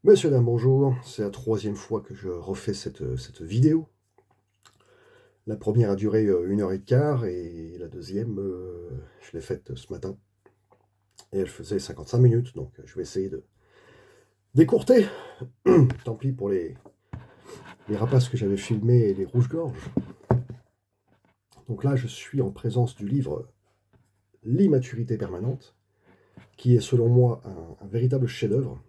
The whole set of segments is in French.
Monsieur, dame, bonjour. C'est la troisième fois que je refais cette vidéo. La première a duré 1 h 15 et la deuxième, je l'ai faite ce matin. Et elle faisait 55 minutes, donc je vais essayer de d'écourter. Tant pis pour les rapaces que j'avais filmés et les rouges-gorges. Donc là, je suis en présence du livre L'immaturité permanente, qui est selon moi un véritable chef-d'œuvre.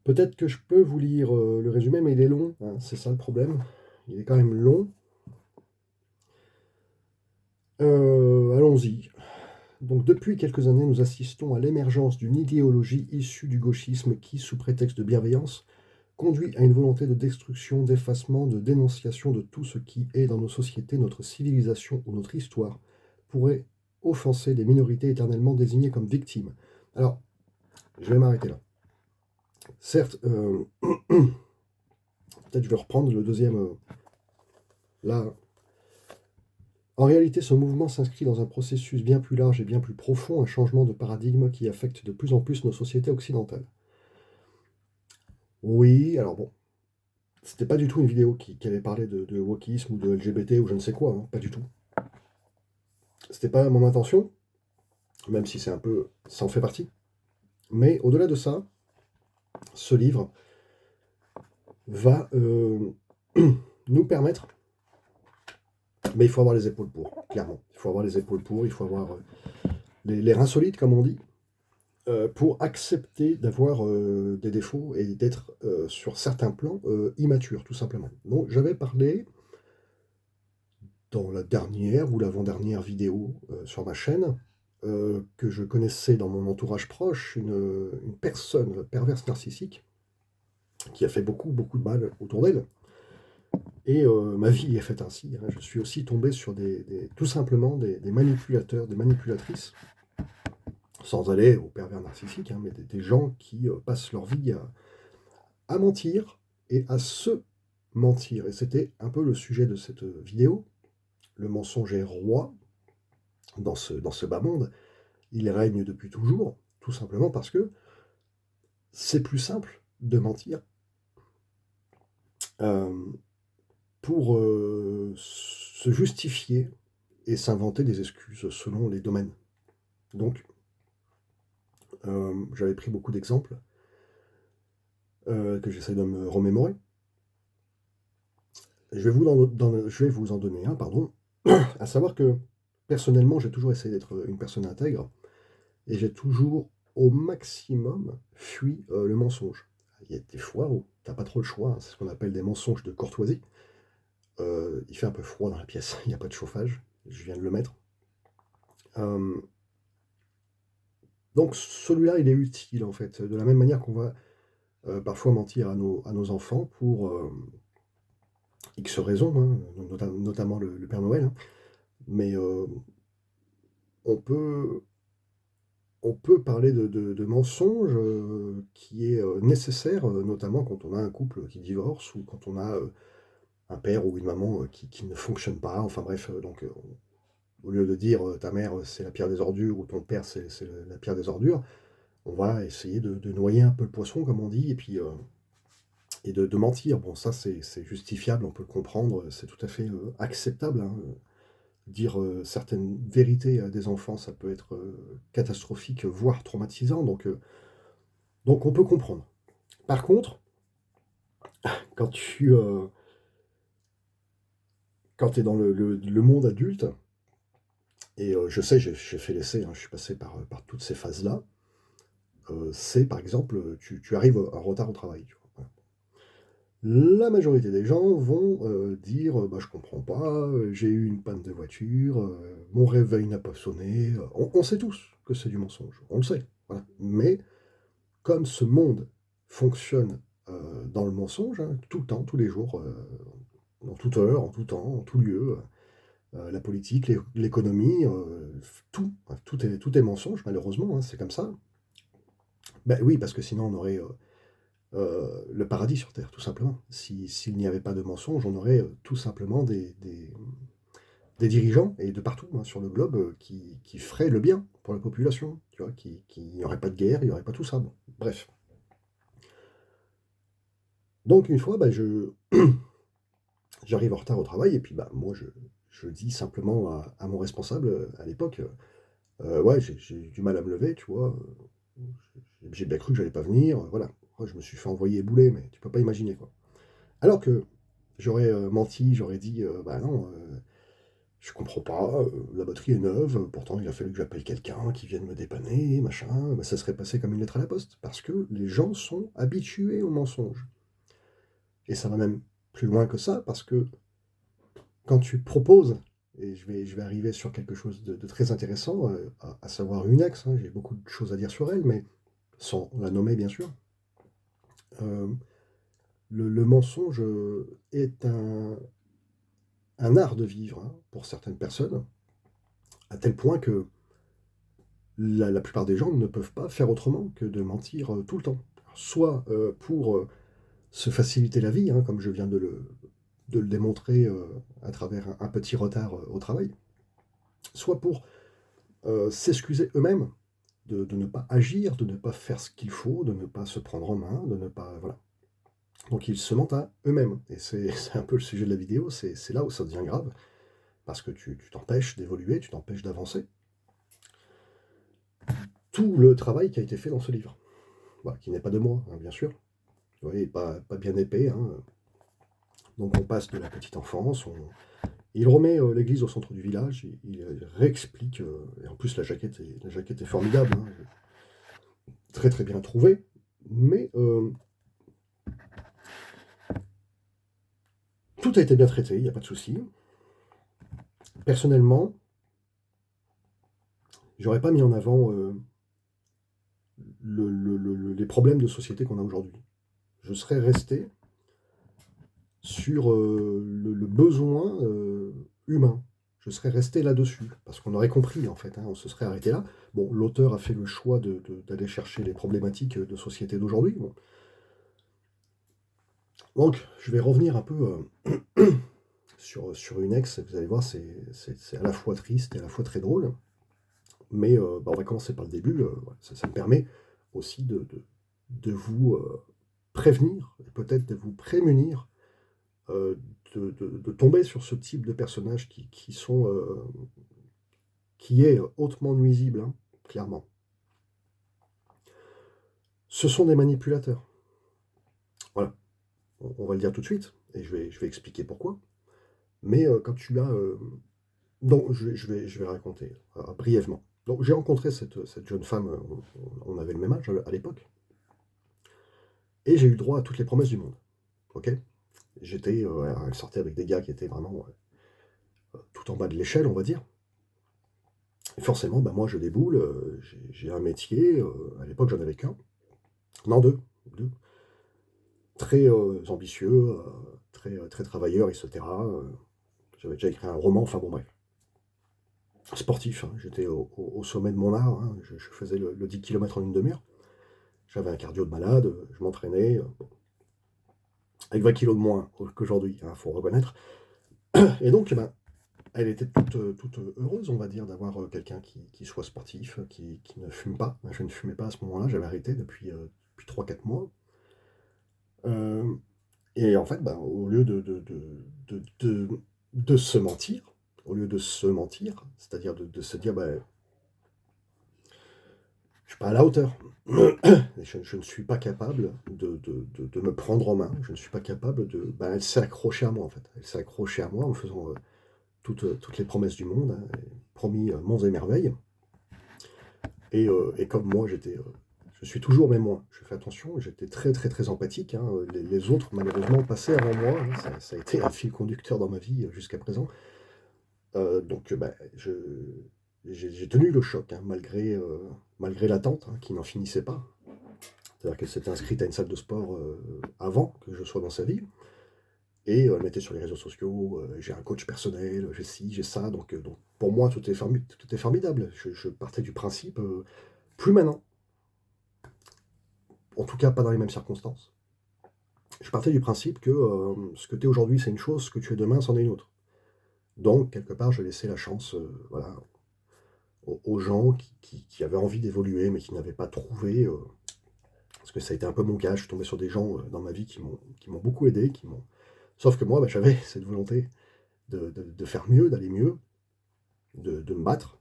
Peut-être que je peux vous lire le résumé, mais il est long, hein, c'est ça le problème. Il est quand même long. Allons-y. Donc depuis quelques années, nous assistons à l'émergence d'une idéologie issue du gauchisme qui, sous prétexte de bienveillance, conduit à une volonté de destruction, d'effacement, de dénonciation de tout ce qui est dans nos sociétés, notre civilisation ou notre histoire, pourrait offenser les minorités éternellement désignées comme victimes. Alors, je vais m'arrêter là. Certes, peut-être je vais reprendre le deuxième. Là, en réalité, ce mouvement s'inscrit dans un processus bien plus large et bien plus profond, un changement de paradigme qui affecte de plus en plus nos sociétés occidentales. Oui, alors bon, c'était pas du tout une vidéo qui allait parler de wokisme ou de LGBT ou je ne sais quoi, hein, pas du tout. C'était pas mon intention, même si c'est un peu, ça en fait partie. Mais au-delà de ça, ce livre va nous permettre, mais il faut avoir les épaules pour, clairement. Il faut avoir les épaules pour, il faut avoir les reins solides, comme on dit, pour accepter d'avoir des défauts et d'être sur certains plans immature, tout simplement. Donc j'avais parlé dans la dernière ou l'avant-dernière vidéo sur ma chaîne, que je connaissais dans mon entourage proche, une personne perverse narcissique qui a fait beaucoup, beaucoup de mal autour d'elle. Et ma vie est faite ainsi, hein. Je suis aussi tombé sur tout simplement des manipulateurs, des manipulatrices, sans aller aux pervers narcissiques, hein, mais des gens qui passent leur vie à mentir et à se mentir. Et c'était un peu le sujet de cette vidéo. Le mensonge est roi dans ce bas monde. Il règne depuis toujours, tout simplement parce que c'est plus simple de mentir euh, pour se justifier et s'inventer des excuses selon les domaines. Donc, j'avais pris beaucoup d'exemples que j'essaie de me remémorer. Je vais vous en donner un, pardon. À savoir que personnellement, j'ai toujours essayé d'être une personne intègre et j'ai toujours au maximum fui le mensonge. Il y a des fois où t'as pas trop le choix, hein, c'est ce qu'on appelle des mensonges de courtoisie. Il fait un peu froid dans la pièce, il n'y a pas de chauffage, je viens de le mettre. Euh, donc celui-là, il est utile en fait, de la même manière qu'on va parfois mentir à nos enfants pour X raisons, hein, notamment le Père Noël, hein. Mais on peut, on peut parler de mensonges qui est nécessaire, notamment quand on a un couple qui divorce ou quand on a un père ou une maman qui ne fonctionne pas. Enfin bref, donc au lieu de dire ta mère c'est la pierre des ordures ou ton père c'est la pierre des ordures, on va essayer de noyer un peu le poisson, comme on dit, et puis et de mentir. Bon, ça c'est justifiable, on peut le comprendre, c'est tout à fait acceptable, hein. Dire certaines vérités à des enfants, ça peut être catastrophique, voire traumatisant, donc on peut comprendre. Par contre, quand quand es dans le monde adulte, et je sais, j'ai fait l'essai, hein, je suis passé par toutes ces phases-là, c'est par exemple, tu arrives en retard au travail, tu vois, voilà. La majorité des gens vont dire bah, je comprends pas, j'ai eu une panne de voiture, mon réveil n'a pas sonné. On sait tous que c'est du mensonge, on le sait, voilà. Mais comme ce monde fonctionne dans le mensonge, hein, tout le temps, tous les jours, en toute heure, en tout temps, en tout lieu, la politique, l'économie, tout, hein, tout est mensonge, malheureusement, hein, c'est comme ça. Ben oui, parce que sinon on aurait le paradis sur Terre, tout simplement. S'il n'y avait pas de mensonge, on aurait tout simplement des dirigeants, et de partout hein, sur le globe, qui feraient le bien pour la population, tu vois, il n'y aurait pas de guerre, il n'y aurait pas tout ça. Bon, bref. Donc une fois, j'arrive en retard au travail et puis, moi je dis simplement à mon responsable, à l'époque, «Ouais, j'ai eu du mal à me lever, tu vois, j'ai bien cru que j'allais pas venir, voilà». Moi je me suis fait envoyer bouler, mais tu peux pas imaginer, quoi. Alors que j'aurais, menti, j'aurais dit, «Bah non, je comprends pas, la batterie est neuve, pourtant il a fallu que j'appelle quelqu'un qui vienne me dépanner, machin», ça serait passé comme une lettre à la poste. Parce que les gens sont habitués au mensonge et ça va même plus loin que ça, parce que quand tu proposes, et je vais arriver sur quelque chose de très intéressant, à savoir une ex, hein, j'ai beaucoup de choses à dire sur elle, mais sans la nommer bien sûr. Hem, le mensonge, est un art de vivre, hein, pour certaines personnes, à tel point que la plupart des gens ne peuvent pas faire autrement que de mentir, tout le temps. Soit, pour, se faciliter la vie, hein, comme je viens de le démontrer, à travers un petit retard, au travail, soit pour, s'excuser eux-mêmes de ne pas agir, de ne pas faire ce qu'il faut, de ne pas se prendre en main, de ne pas voilà. Donc ils se mentent à eux-mêmes et c'est c'est un peu le sujet de la vidéo, c'est là où ça devient grave parce que tu t'empêches d'évoluer, tu t'empêches d'avancer. Tout le travail qui a été fait dans ce livre, bah, qui n'est pas de moi, hein, bien sûr. Vous voyez, pas bien épais, hein, donc on passe de la petite enfance, il remet, l'église au centre du village, il réexplique, et en plus la jaquette est formidable, hein, très, très bien trouvée, mais tout a été bien traité, il y a pas de souci. Personnellement, j'aurais pas mis en avant, les problèmes de société qu'on a aujourd'hui. Je serais resté sur, le besoin, humain. Je serais resté là-dessus, parce qu'on aurait compris, en fait, hein, on se serait arrêté là. Bon, l'auteur a fait le choix d'aller chercher les problématiques, de société d'aujourd'hui, bon. Donc je vais revenir un peu, sur une ex, vous allez voir, c'est à la fois triste et à la fois très drôle, mais on va commencer par le début, voilà, ça me permet aussi de vous, prévenir et peut-être de vous prémunir, heu, de tomber sur ce type de personnages qui est hautement nuisible, hein, clairement. Ce sont des manipulateurs. Voilà, on va le dire tout de suite et je vais expliquer pourquoi. Mais quand tu as, donc je vais raconter, brièvement. Donc j'ai rencontré cette jeune femme, on avait le même âge, à l'époque, et j'ai eu le droit à toutes les promesses du monde, OK? Elle sortait avec des gars qui étaient vraiment, tout en bas de l'échelle, on va dire. Et forcément, moi je déboule, j'ai un métier, à l'époque j'en avais qu'un, non 2, 2, très, ambitieux, très, très travailleur et cetera, j'avais déjà écrit un roman, enfin bon bref. Sportif, hein, j'étais au sommet de mon art, hein, je faisais le 10 kilomètres en une demi heure. J'avais un cardio de malade, je m'entraînais, avec 20 kilos de moins qu'aujourd'hui, hein, faut reconnaître. Et donc, elle était toute heureuse, on va dire, d'avoir, quelqu'un qui soit sportif, qui ne fume pas. Je ne fumais pas à ce moment-là, j'avais arrêté depuis 3-4 mois. Hem et en fait, au lieu de de de se mentir, au lieu de se mentir, c'est-à-dire de se dire: je suis pas à la hauteur. Je ne suis pas capable de me prendre en main. Je ne suis pas capable de elle s'est accrochée à moi, en fait. Elle s'est accrochée à moi en me faisant, toutes les promesses du monde, hein, et promis, monts et merveilles et comme moi je suis toujours, mais moins, je fais attention, j'étais très, très, très empathique, hein, les autres malheureusement passaient avant moi, hein, ça a été un fil conducteur dans ma vie, jusqu'à présent. Donc je j'ai tenu le choc, hein, malgré l'attente, hein, qui n'en finissait pas. C'est-à-dire qu'elle s'était inscrite à une salle de sport, avant que je sois dans sa vie et elle mettait sur les réseaux sociaux, «J'ai un coach personnel, j'ai ci, j'ai ça», donc pour moi tout est formidable. Je partais du principe, plus maintenant, en tout cas pas dans les mêmes circonstances. Je partais du principe que, ce que tu es aujourd'hui, c'est une chose, ce que tu es demain, c'en est une autre. Donc quelque part, je laissais la chance, voilà, aux gens qui avaient envie d'évoluer, mais qui n'avaient pas trouvé, parce que ça a été un peu mon cas. Je suis tombé sur des gens, dans ma vie qui m'ont beaucoup aidé, sauf que moi, bah, j'avais cette volonté de faire mieux, d'aller mieux, de me battre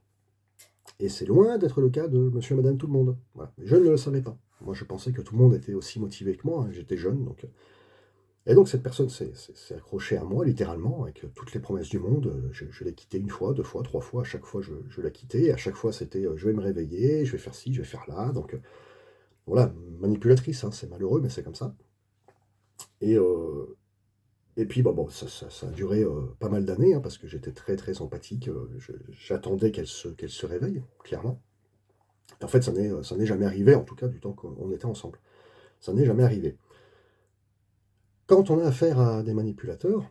et c'est loin d'être le cas de monsieur et madame tout le monde. Voilà, mais je ne le savais pas. Moi, je pensais que tout le monde était aussi motivé que moi, hein, j'étais jeune donc et donc cette personne s'est accrochée à moi littéralement avec, toutes les promesses du monde, je l'ai quitté une fois, 2 fois, 3 fois, à chaque fois je la quittais et à chaque fois c'était, «Je vais me réveiller, je vais faire ci, je vais faire là», donc voilà, manipulatrice, hein, c'est malheureux mais c'est comme ça et heu et puis bah, bon, ça a duré, pas mal d'années, hein, parce que j'étais très, très empathique, j'attendais qu'elle se réveille, clairement et en fait ça n'est jamais arrivé en tout cas du temps qu'on était ensemble. Ça n'est jamais arrivé. Quand on a affaire à des manipulateurs,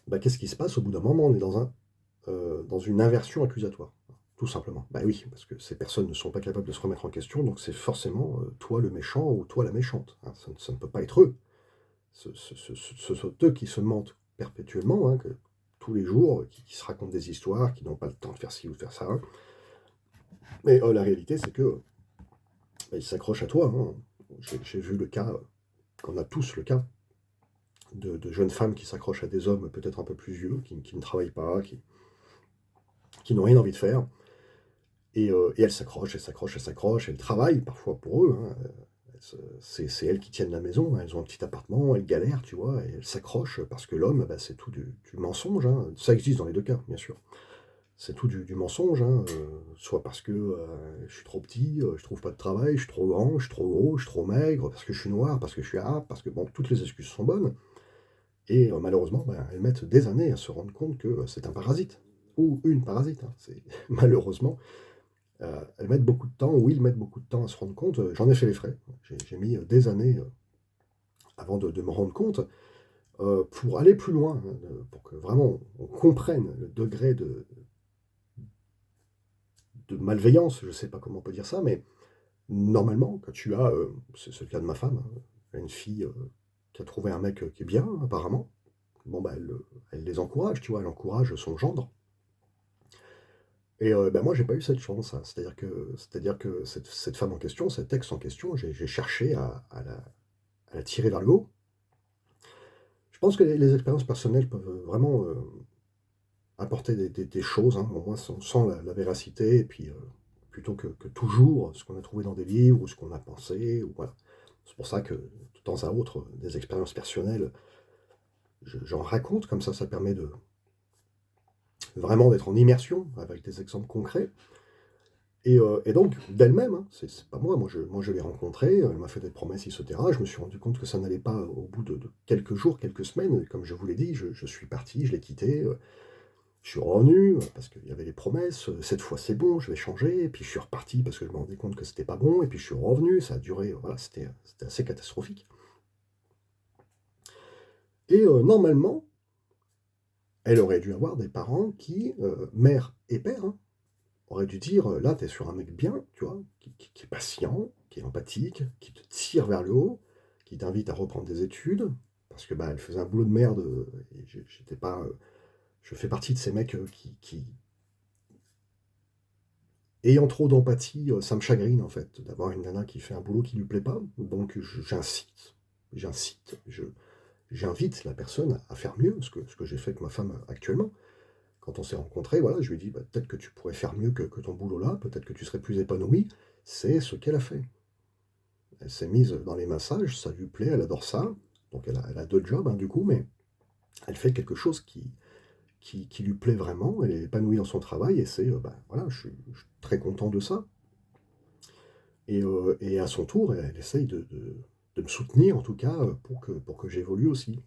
bah, qu'est-ce qui se passe? Au bout d'un moment, on est dans une inversion accusatoire, tout simplement. Bah oui, parce que ces personnes ne sont pas capables de se remettre en question, donc c'est forcément, toi le méchant ou toi la méchante, hein. Ça ne peut pas être eux. Ce sont eux qui se mentent perpétuellement, hein, que tous les jours, qui se racontent des histoires, qui n'ont pas le temps de faire ci ou de faire ça, hein. Mais, la réalité, c'est que, bah, ils s'accrochent à toi, hein. J'ai vu le cas, on a tous le cas de jeunes femmes qui s'accrochent à des hommes peut-être un peu plus vieux, qui ne travaillent pas, qui n'ont rien envie de faire et elles s'accrochent, elles s'accrochent, elles s'accrochent, elles travaillent parfois pour eux, hein, c'est elles qui tiennent la maison, hein, elles ont un petit appartement, elles galèrent, tu vois? Et elles s'accrochent parce que l'homme, bah, c'est tout du mensonge, hein. Ça existe dans les 2 cas, bien sûr. C'est tout du mensonge, hein, soit parce que, je suis trop petit, je trouve pas de travail, je suis trop grand, je suis trop gros, je suis trop maigre, parce que je suis noir, parce que je suis arabe, parce que bon, toutes les excuses sont bonnes et malheureusement, bah, elles mettent des années à se rendre compte que, c'est un parasite ou une parasite, hein. C'est malheureusement, elles mettent beaucoup de temps ou ils mettent beaucoup de temps à se rendre compte, j'en ai fait les frais. J'ai mis, des années, avant de me rendre compte, pour aller plus loin, hein, pour que vraiment on comprenne le degré de malveillance, je ne sais pas comment on peut dire ça, mais normalement, quand tu as, c'est le cas de ma femme, hein, une fille, qui a trouvé un mec, qui est bien apparemment, bon bah, elle les encourage, tu vois? Elle encourage son gendre et bah, moi j'ai pas eu cette chance, hein. C'est-à-dire que cette femme en question, cet ex en question, j'ai cherché à la tirer vers le haut. Je pense que les expériences personnelles peuvent, vraiment, apporter des choses, hein, au moins sans la véracité et puis, plutôt que toujours ce qu'on a trouvé dans des livres ou ce qu'on a pensé ou voilà. C'est pour ça que de temps à autre, des expériences personnelles, j'en raconte comme ça permet de vraiment d'être en immersion avec des exemples concrets et donc d'elle-même, hein, c'est pas moi, moi je l'ai rencontrée, elle m'a fait des promesses et cetera. Je me suis rendu compte que ça n'allait pas au bout de quelques jours, quelques semaines. Comme je vous l'ai dit, je suis parti, je l'ai quittée, je suis revenu, parce qu'il y avait les promesses, cette fois c'est bon, je vais changer et puis je suis reparti parce que je me rendais compte que c'était pas bon et puis je suis revenu, ça a duré, voilà, c'était assez catastrophique et normalement, elle aurait dû avoir des parents qui, mère et père, hein, auraient dû dire, «Là, tu es sur un mec bien, tu vois, qui est patient, qui est empathique, qui te tire vers le haut, qui t'invite à reprendre des études». Parce que, bah, elle faisait un boulot de merde, et j'étais pas, je fais partie de ces mecs, qui ayant trop d'empathie, ça me chagrine en fait, d'avoir une nana qui fait un boulot qui lui plaît pas, donc j'incite, j'invite la personne à faire mieux, ce que j'ai fait avec ma femme actuellement. Quand on s'est rencontrés, voilà, je lui ai dit: «Bah, peut-être que tu pourrais faire mieux que ton boulot là, peut-être que tu serais plus épanoui». C'est ce qu'elle a fait. Elle s'est mise dans les massages, ça lui plaît, elle adore ça, donc elle a 2 jobs, hein, du coup, mais elle fait quelque chose qui lui plaît vraiment, elle est épanouie dans son travail et c'est, bah, voilà, je suis très content de ça. Et à son tour, elle essaye de me soutenir en tout cas, pour que j'évolue aussi.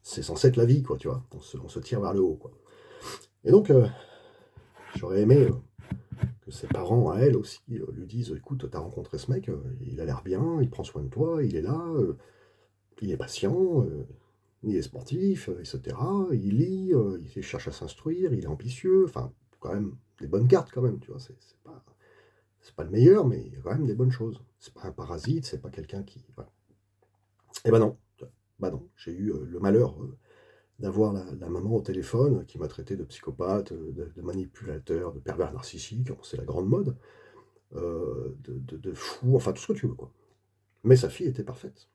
C'est censé être la vie quoi, tu vois? On se tire vers le haut quoi. Et donc, j'aurais aimé, que ses parents à elle aussi, lui disent: «Écoute, tu as rencontré ce mec, il a l'air bien, il prend soin de toi, il est là, il est patient, il est sportif, et cetera. Il lit, il cherche à s'instruire, il est ambitieux». Enfin, quand même des bonnes cartes quand même, tu vois? C'est pas le meilleur, mais il y a quand même des bonnes choses. C'est pas un parasite, c'est pas quelqu'un qui voilà. Et bah non, bah non, j'ai eu, le malheur, d'avoir la maman au téléphone qui m'a traité de psychopathe, de manipulateur, de pervers narcissique, c'est la grande mode. de fou, enfin tout ce que tu veux, quoi. Mais sa fille était parfaite,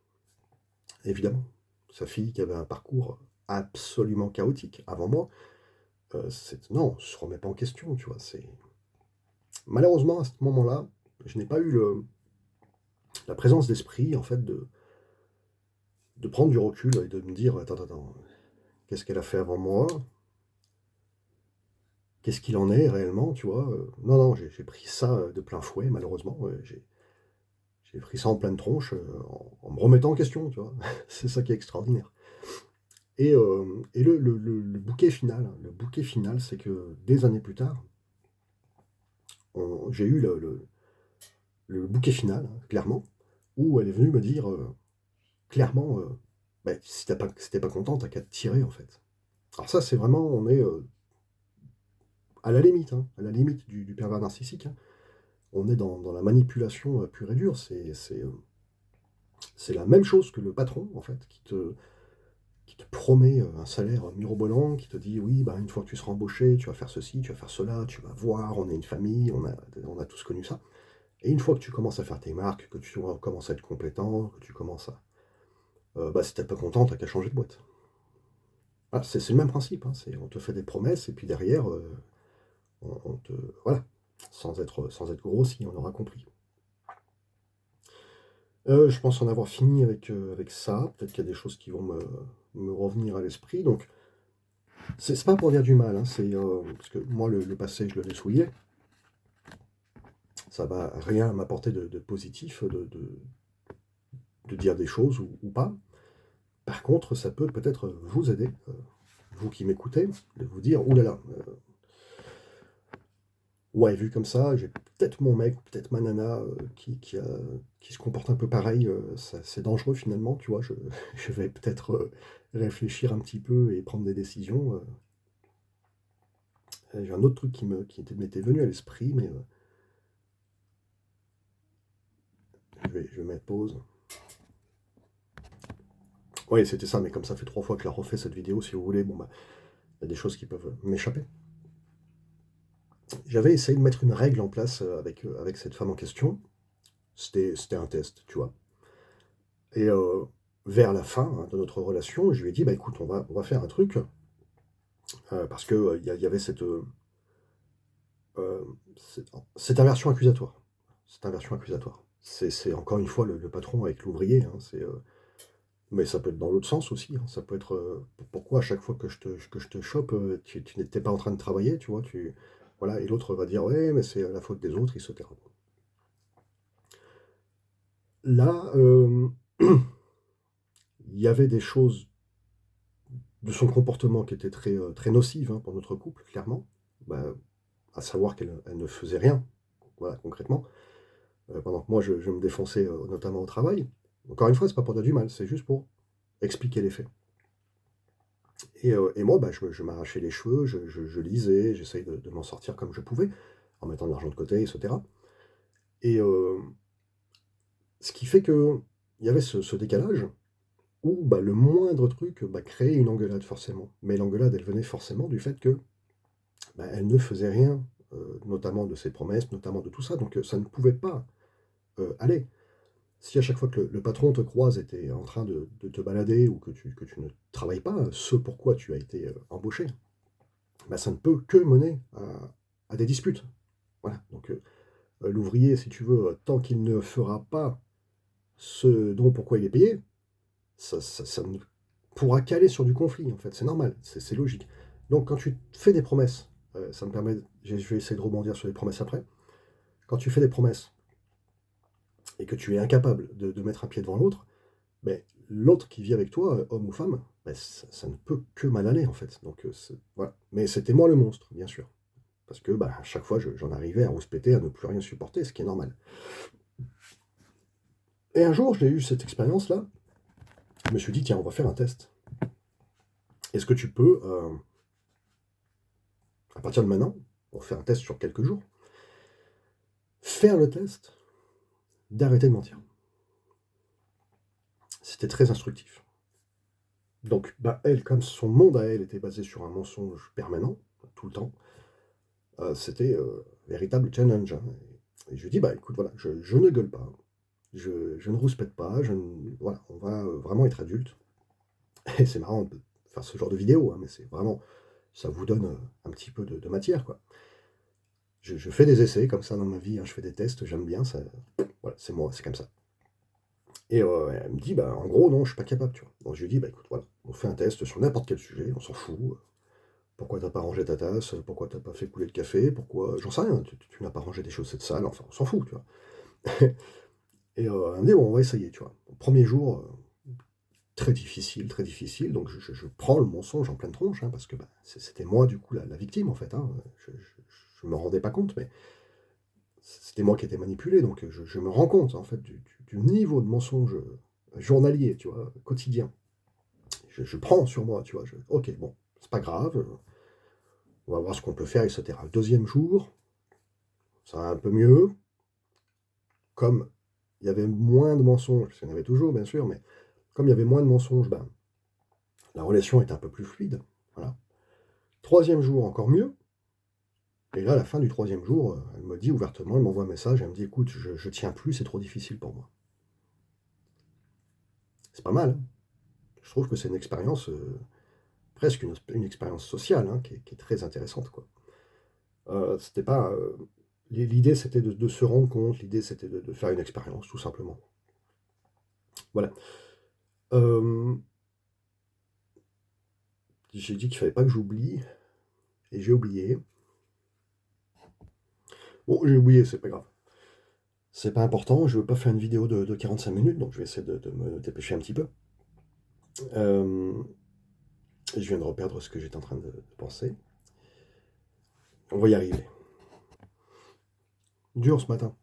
évidemment. Sa fille qui avait un parcours absolument chaotique avant moi, non, je ne remets pas en question, tu vois? C'est malheureusement, à ce moment-là, je n'ai pas eu la présence d'esprit, en fait, de prendre du recul et de me dire: «Attends, attends, attends, qu'est-ce qu'elle a fait avant moi? Qu'est-ce qu'il en est réellement?» tu vois? Non, non, j'ai pris ça, de plein fouet malheureusement, j'ai pris ça en pleine tronche, en me remettant en question, tu vois? C'est ça qui est extraordinaire et le bouquet final, c'est que des années plus tard, j'ai eu le bouquet final, hein, clairement, où elle est venue me dire, clairement, bah, si tu pas content, tu qu'à te tirer, en fait. Alors ça, c'est vraiment on est, à la limite, hein, à la limite du pervers narcissique, hein. On est dans la manipulation, pure et dure. C'est la même chose que le patron, en fait, qui te promet, un salaire mirobolant, qui te dit: «Oui, bah, une fois que tu seras embauché, tu vas faire ceci, tu vas faire cela, tu vas voir, on est une famille, on a tous connu ça» et une fois que tu commences à faire tes marques, que tu commences à être compétent, que tu commences à, bah, si tu pas content, tu qu'à changer de boîte. Ah, c'est le même principe, hein, c'est on te fait des promesses et puis derrière, on te voilà, sans être grossi, on aura compris. Je pense en avoir fini avec ça. Peut-être qu'il y a des choses qui vont me revenir à l'esprit. Donc c'est pas pour dire du mal, hein, parce que moi le passé je le laisse où il est. Ça va rien m'apporter de positif, de dire des choses ou pas. Par contre, ça peut peut-être vous aider, vous qui m'écoutez, de vous dire: «Ouh là là, ouais, vu comme ça, j'ai peut-être mon mec, peut-être ma nana, qui se comporte un peu pareil, ça c'est dangereux finalement», tu vois? Je je vais peut-être, réfléchir un petit peu et prendre des décisions, j'ai un autre truc m'était venu à l'esprit, mais, je vais mettre pause. Oui, c'était ça, mais comme ça fait 3 fois que je la refais cette vidéo, si vous voulez, bon, bah, il y a des choses qui peuvent, m'échapper. J'avais essayé de mettre une règle en place, avec cette femme en question. C'était un test, tu vois? Et vers la fin, hein, de notre relation, je lui ai dit: «Bah, écoute, on va faire un truc», parce que, il y avait cette inversion accusatoire. Cette inversion accusatoire. C'est encore une fois le patron avec l'ouvrier, hein, mais ça peut être dans l'autre sens aussi, hein. Ça peut être, pourquoi à chaque fois que je te chope, tu n'étais pas en train de travailler, tu vois? Voilà et l'autre va dire: «Ouais, mais c'est la faute des autres», et cetera. Là, il y avait des choses de son comportement qui étaient très, très nocives, hein, pour notre couple, clairement. Bah, à savoir qu'elle ne faisait rien, voilà, concrètement, pendant que moi je me défonçais, notamment au travail. Encore une fois, c'est pas pour dire du mal, c'est juste pour expliquer les faits et moi, bah, je m'arrachais les cheveux, je lisais, j'essayais de m'en sortir comme je pouvais, en mettant de l'argent de côté et cetera et ce qui fait qu'il y avait ce décalage où, bah, le moindre truc, bah, créait une engueulade forcément. Mais l'engueulade, elle venait forcément du fait que, bah, elle ne faisait rien, notamment de ses promesses, notamment de tout ça, donc ça ne pouvait pas, aller. Si à chaque fois que le patron te croise et tu es en train de te balader ou que tu ne travailles pas, ce pourquoi tu as été, embauché, bah, ça ne peut que mener à des disputes. Voilà, donc l'ouvrier, si tu veux, tant qu'il ne fera pas ce dont pourquoi il est payé, ça ne pourra qu'aller sur du conflit, en fait, c'est normal, c'est logique. Donc quand tu fais des promesses, ça me permet je vais essayer de rebondir sur les promesses après. Quand tu fais des promesses et que tu es incapable de mettre un pied devant l'autre, beh, l'autre qui vit avec toi, homme ou femme, bah, ça ne peut que mal aller, en fait. Donc voilà. Mais c'était moi le monstre, bien sûr. Parce que, bah, à chaque fois, j'en arrivais à rouspéter, à ne plus rien supporter, ce qui est normal. Et un jour, j'ai eu cette expérience-là. Je me suis dit: «Tiens, on va faire un test. Est-ce que tu peux, à partir de maintenant, on fait un test sur quelques jours, faire le test d'arrêter de mentir?» C'était très instructif. Donc, bah, elle, comme son monde à elle était basé sur un mensonge permanent, tout le temps, c'était, véritable challenge, hein. Et je lui dis: «Bah, écoute, voilà, je ne gueule pas, je ne rouspète pas, je ne voilà, on va, vraiment être adulte». Et c'est marrant de faire ce genre de vidéo, hein, mais c'est vraiment ça vous donne, un petit peu de matière, quoi. Je fais des essais comme ça dans ma vie, hein, je fais des tests, j'aime bien ça, voilà, c'est moi, c'est comme ça. Et elle me dit: «Bah, en gros, non, je suis pas capable», tu vois? Donc je lui dis: «Bah, écoute, voilà, on fait un test sur n'importe quel sujet, on s'en fout, pourquoi tu as pas rangé ta tasse? Pourquoi tu as pas fait couler le café? Pourquoi?» j'en sais rien, tu n'as pas rangé tes chaussettes sales, enfin, on s'en fout, tu vois? Et elle me dit: «Bon, on va essayer», tu vois? 1er jour, très difficile, donc je prends le mensonge en pleine tronche, hein, parce que, bah, c'était moi, du coup, la victime, en fait, hein, je me rendais pas compte, mais c'était moi qui étais manipulé, donc je me rends compte, en fait, du niveau de mensonge, journalier, tu vois? Quotidien. Je prends sur moi, tu vois? OK, bon, c'est pas grave, on va voir ce qu'on peut faire et cetera. Le 2e jour, ça va un peu mieux. Comme il y avait moins de mensonges, parce qu'il y en avait toujours bien sûr, mais comme il y avait moins de mensonges, ben, la relation était un peu plus fluide, voilà. 3e jour, encore mieux, et là, à la fin du 3e jour, elle me dit ouvertement, elle m'envoie un message, elle me dit: «Écoute, je tiens plus, c'est trop difficile pour moi». C'est pas mal, hein? Je trouve que c'est une expérience, presque une expérience sociale, hein, qui est très intéressante, quoi. C'était pas, l'idée c'était de se rendre compte, l'idée c'était de faire une expérience tout simplement. Voilà. Hem, j'ai dit qu'il fallait pas que j'oublie et j'ai oublié. Bon, j'ai oublié, c'est pas grave. C'est pas important, je veux pas faire une vidéo de 45 minutes, donc je vais essayer de me dépêcher un petit peu. Hem, et je viens de reperdre ce que j'étais en train de penser. On va y arriver. Dur ce matin.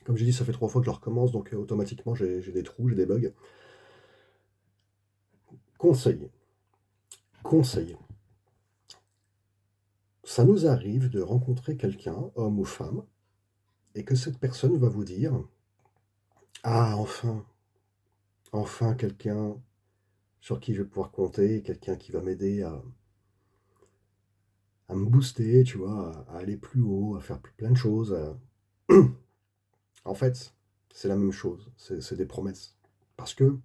Comme j'ai dit, ça fait 3 fois que je recommence, donc automatiquement j'ai des trous, j'ai des bugs. Conseil, conseil, ça nous arrive de rencontrer quelqu'un, homme ou femme, et que cette personne va vous dire: «Ah enfin, enfin quelqu'un sur qui je vais pouvoir compter, quelqu'un qui va m'aider à me booster, tu vois, à aller plus haut, à faire plein de choses, En fait, c'est la même chose, c'est des promesses. Parce que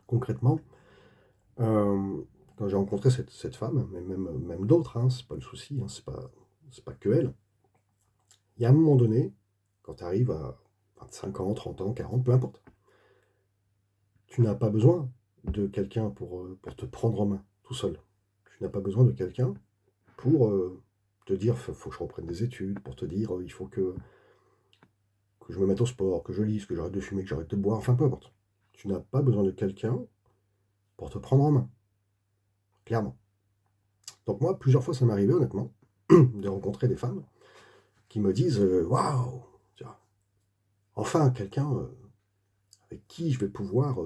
concrètement, quand j'ai rencontré cette femme, mais même d'autres, hein, c'est pas le souci, hein, c'est pas que elle. Il y a un moment donné, quand tu arrives à 25 ans, 30 ans, 40, peu importe, tu n'as pas besoin de quelqu'un pour te prendre en main, tout seul. Tu n'as pas besoin de quelqu'un pour, te dire: «Faut que je reprenne des études», pour te dire, «Il faut que je me mette au sport, que je lise, que j'arrête de fumer, que j'arrête de boire», enfin peu importe. Tu n'as pas besoin de quelqu'un pour te prendre en main, clairement. Donc moi, plusieurs fois, ça m'est arrivé honnêtement de rencontrer des femmes qui me disent, «Waouh!» tu vois? Enfin quelqu'un, avec qui je vais pouvoir,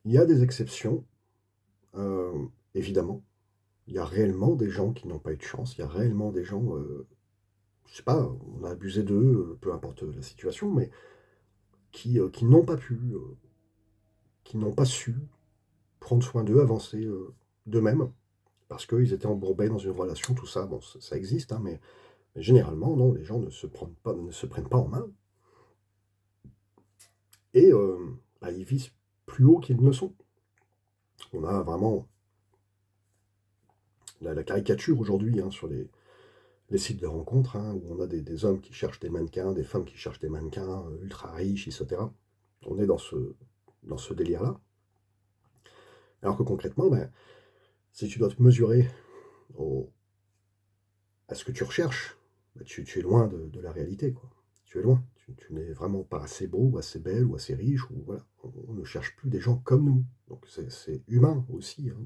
il y a des exceptions, évidemment. Il y a réellement des gens qui n'ont pas eu de chance. Il y a réellement des gens, je sais pas, on a abusé d'eux, peu importe la situation, mais qui n'ont pas pu, qui n'ont pas su prendre soin d'eux, avancer, d'eux-mêmes, parce qu'ils étaient embourbés dans une relation, tout ça. Bon, ça existe, hein, mais généralement, non, les gens ne se prennent pas en main et bah, ils visent plus haut qu'ils ne sont. On a vraiment la caricature aujourd'hui, hein, sur les sites de rencontres, hein, où on a des hommes qui cherchent des mannequins, des femmes qui cherchent des mannequins, ultra riches et cetera. On est dans ce délire-là. Alors que concrètement, ben, si tu dois te mesurer au à ce que tu recherches, bah, tu es loin de la réalité, quoi. Tu es loin. Tu n'es vraiment pas assez beau ou assez belle ou assez riche ou voilà. On ne cherche plus des gens comme nous. Donc c'est humain aussi, hein,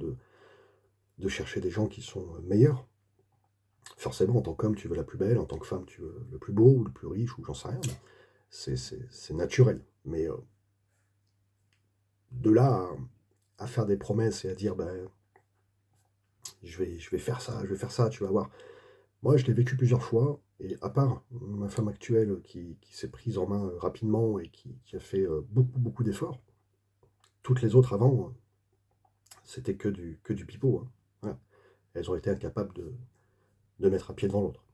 de chercher des gens qui sont, meilleurs. Forcément, en tant qu'homme, tu veux la plus belle, en tant que femme, tu veux le plus beau ou le plus riche ou j'en sais rien, mais c'est naturel. Mais, de là à faire des promesses et à dire: «Ben, je vais faire ça, je vais faire ça, tu vas voir». Moi, je l'ai vécu plusieurs fois et à part ma femme actuelle qui s'est prise en main, rapidement et qui a fait, beaucoup, beaucoup d'efforts, toutes les autres avant, c'était que du pipeau, hein. Voilà. Elles ont été incapables de mettre un pied devant l'autre.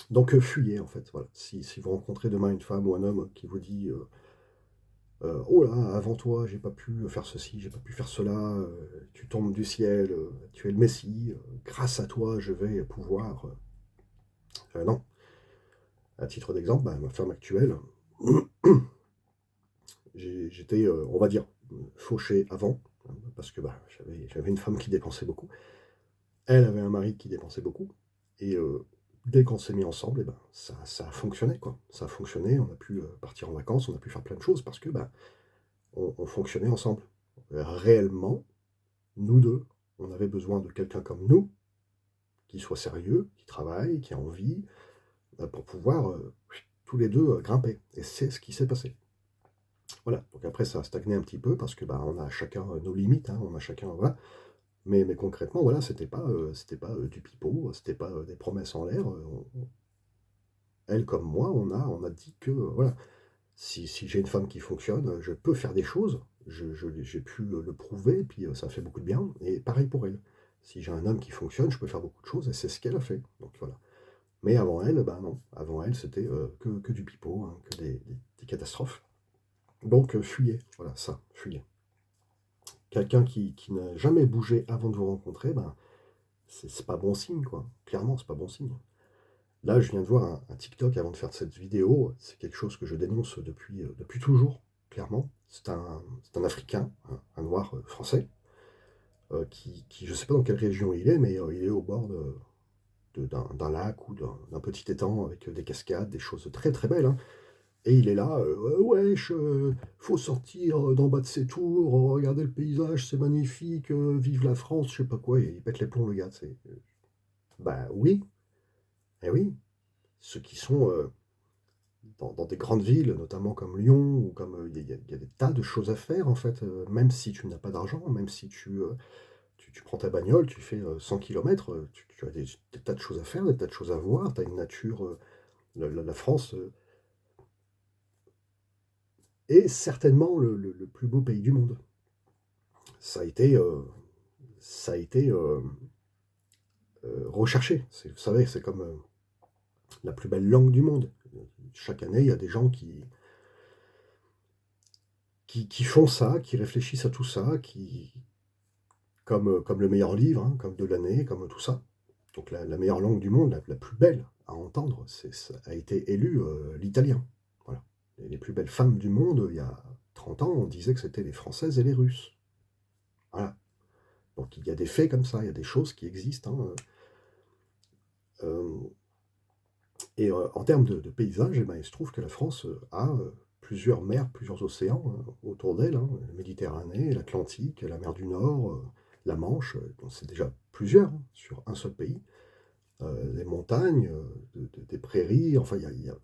Donc fuyez en fait, voilà. Si vous rencontrez demain une femme ou un homme qui vous dit «Oh là, avant toi, j'ai pas pu faire ceci, j'ai pas pu faire cela, tu tombes du ciel, tu es le messie, grâce à toi, je vais pouvoir», non. À titre d'exemple, bah, ma femme actuelle, j'étais, on va dire, fauché avant, hein, parce que, bah, j'avais une femme qui dépensait beaucoup. Elle avait un mari qui dépensait beaucoup et dès qu'on s'est mis ensemble et ben, ça a fonctionné, quoi. Ça a fonctionné, on a pu, partir en vacances, on a pu faire plein de choses parce que, bah, on fonctionnait ensemble. Réellement, nous 2, on avait besoin de quelqu'un comme nous, qui soit sérieux, qui travaille, qui a envie, pour pouvoir, tous les 2 grimper et c'est ce qui s'est passé. Voilà, donc après ça a stagné un petit peu parce que, bah, on a chacun, nos limites, hein, on a chacun voilà. Mais concrètement, voilà, c'était pas, du pipeau, c'était pas, des promesses en l'air, elle comme moi, on a dit que, voilà, si j'ai une femme qui fonctionne, je peux faire des choses, j'ai pu, le prouver, puis, ça fait beaucoup de bien et pareil pour elle. Si j'ai un homme qui fonctionne, je peux faire beaucoup de choses et c'est ce qu'elle a fait, donc voilà. Mais avant elle, bah, non, avant elle, c'était, que du pipeau, hein, que des catastrophes. Donc fuyez, voilà, ça, fuyez. Quelqu'un qui n'a jamais bougé avant de vous rencontrer, ben, c'est pas bon signe, quoi. Clairement, c'est pas bon signe. Là, je viens de voir un TikTok avant de faire cette vidéo. C'est quelque chose que je dénonce depuis toujours, clairement. C'est un Africain, un noir français, qui, je ne sais pas dans quelle région il est, mais il est au bord d'un lac ou d'un petit étang avec des cascades, des choses très très belles, hein. Et il est là, wesh, faut sortir d'en bas de ces tours, regardez le paysage, c'est magnifique, vive la France, je sais pas quoi. Il pète les plombs, le gars, c'est. Bah oui, et oui. Ceux qui sont dans des grandes villes, notamment comme Lyon, ou comme il y a des tas de choses à faire en fait, même si tu n'as pas d'argent, même si tu prends ta bagnole, tu fais 100 km, tu as des tas de choses à faire, des tas de choses à voir, tu as une nature, la France est certainement le plus beau pays du monde. Ça a été, ça a été recherché. Vous savez, c'est comme la plus belle langue du monde. Chaque année, il y a des gens qui font ça, qui réfléchissent à tout ça, comme le meilleur livre, hein, comme de l'année, comme tout ça. Donc la meilleure langue du monde, la plus belle à entendre, ça a été élu l'italien. Voilà. Et les plus belles femmes du monde, il y a 30 ans, on disait que c'était les Françaises et les Russes. Voilà. Donc il y a des faits comme ça, il y a des choses qui existent, hein. Euh, et en termes de paysage, eh ben, il se trouve que la France a plusieurs mers, plusieurs océans autour d'elle, hein, la Méditerranée, l'Atlantique, la mer du Nord, la Manche, donc c'est déjà plusieurs hein, sur un seul pays. Les montagnes, des prairies, enfin,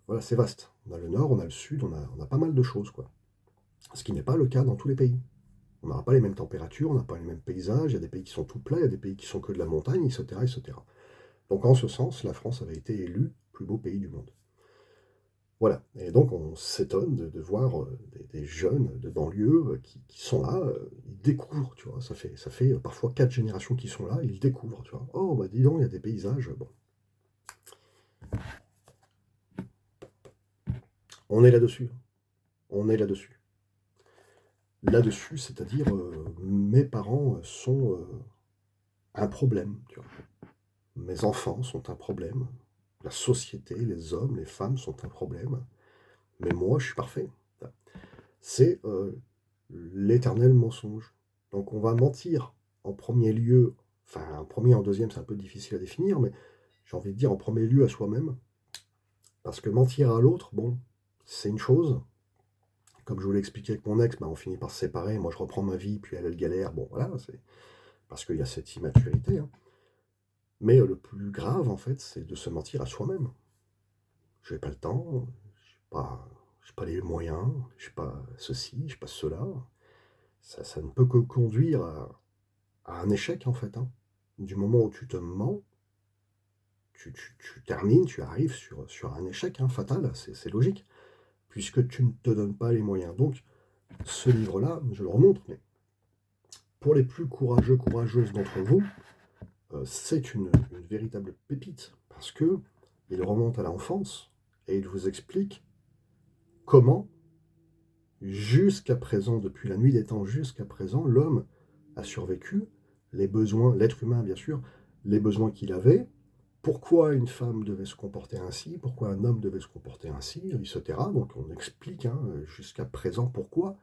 voilà, c'est vaste. On a le nord, on a le sud, on a pas mal de choses, quoi. Ce qui n'est pas le cas dans tous les pays. On n'aura pas les mêmes températures, on n'a pas les mêmes paysages, il y a des pays qui sont tout plats, il y a des pays qui sont que de la montagne, etc., etc. Donc en ce sens, la France avait été élue plus beau pays du monde. Voilà, et donc on s'étonne de voir des jeunes de banlieue qui sont là, ils découvrent, tu vois, ça fait parfois 4 générations qui sont là, ils découvrent, tu vois. Oh, bah dis donc, il y a des paysages, bon. On est là-dessus, on est là-dessus. Là-dessus, c'est-à-dire, mes parents sont un problème, tu vois. Mes enfants sont un problème. La société, les hommes, les femmes sont un problème. Mais moi, je suis parfait. C'est l'éternel mensonge. Donc on va mentir en premier lieu, enfin en premier, en deuxième, c'est un peu difficile à définir, mais j'ai envie de dire en premier lieu à soi-même. Parce que mentir à l'autre, bon, c'est une chose. Comme je vous l'ai expliqué avec mon ex, bah, on finit par se séparer. Moi, je reprends ma vie, puis elle, elle galère. Bon, voilà, c'est parce qu'il y a cette immaturité, hein. Mais le plus grave, en fait, c'est de se mentir à soi-même. Je n'ai pas le temps, j'ai pas les moyens, je n'ai pas ceci, je n'ai pas cela. Ça ne peut que conduire à un échec, en fait, hein. Du moment où tu te mens, tu termines, tu arrives sur un échec hein, fatal, c'est logique, puisque tu ne te donnes pas les moyens. Donc, ce livre-là, je le remonte, mais pour les plus courageux, courageuses d'entre vous, c'est une véritable pépite parce qu'il remonte à l'enfance et il vous explique comment, jusqu'à présent, depuis la nuit des temps jusqu'à présent, l'homme a survécu, les besoins, l'être humain bien sûr, les besoins qu'il avait, pourquoi une femme devait se comporter ainsi, pourquoi un homme devait se comporter ainsi, etc. Donc on explique hein, jusqu'à présent pourquoi,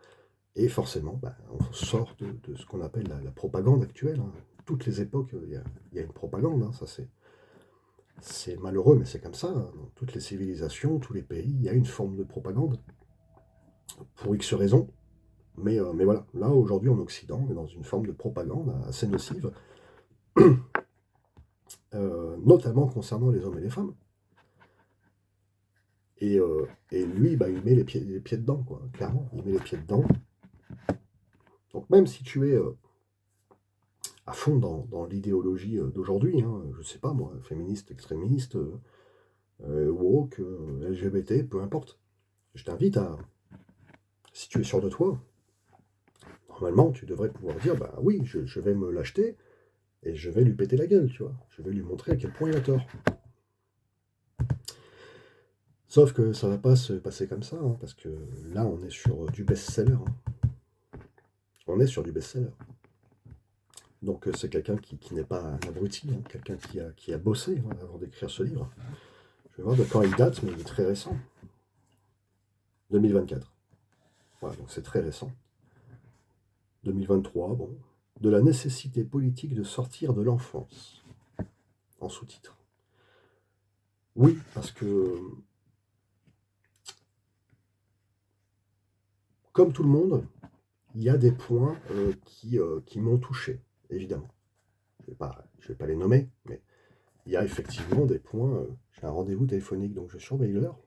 et forcément, bah, on sort de ce qu'on appelle la propagande actuelle. Hein. Toutes les époques, il y a une propagande, hein, ça c'est malheureux, mais c'est comme ça. Hein. Dans toutes les civilisations, tous les pays, il y a une forme de propagande, pour X raisons. Mais voilà, là aujourd'hui en Occident, on est dans une forme de propagande assez nocive, notamment concernant les hommes et les femmes. Et lui, bah, il met les pieds dedans, quoi, clairement, il met les pieds dedans. Donc même si tu es à fond dans l'idéologie d'aujourd'hui, hein, je sais pas moi, féministe, extrémiste, woke, LGBT, peu importe, je t'invite à, si tu es sûr de toi, normalement tu devrais pouvoir dire, bah oui, je vais me l'acheter, et je vais lui péter la gueule, tu vois. Je vais lui montrer à quel point il a tort. Sauf que ça va pas se passer comme ça, hein, parce que là, on est sur du best-seller. Hein. On est sur du best-seller. Donc c'est quelqu'un qui n'est pas un abruti, hein, quelqu'un qui a bossé hein, avant d'écrire ce livre. Je vais voir de quand il date, mais il est très récent. 2024. Voilà, donc c'est très récent. 2023, bon. De la nécessité politique de sortir de l'enfance. En sous-titre. Oui, parce que, comme tout le monde, il y a des points qui m'ont touché, évidemment. Je vais pas les nommer, mais il y a effectivement des points. J'ai un rendez-vous téléphonique, donc je surveille l'heure.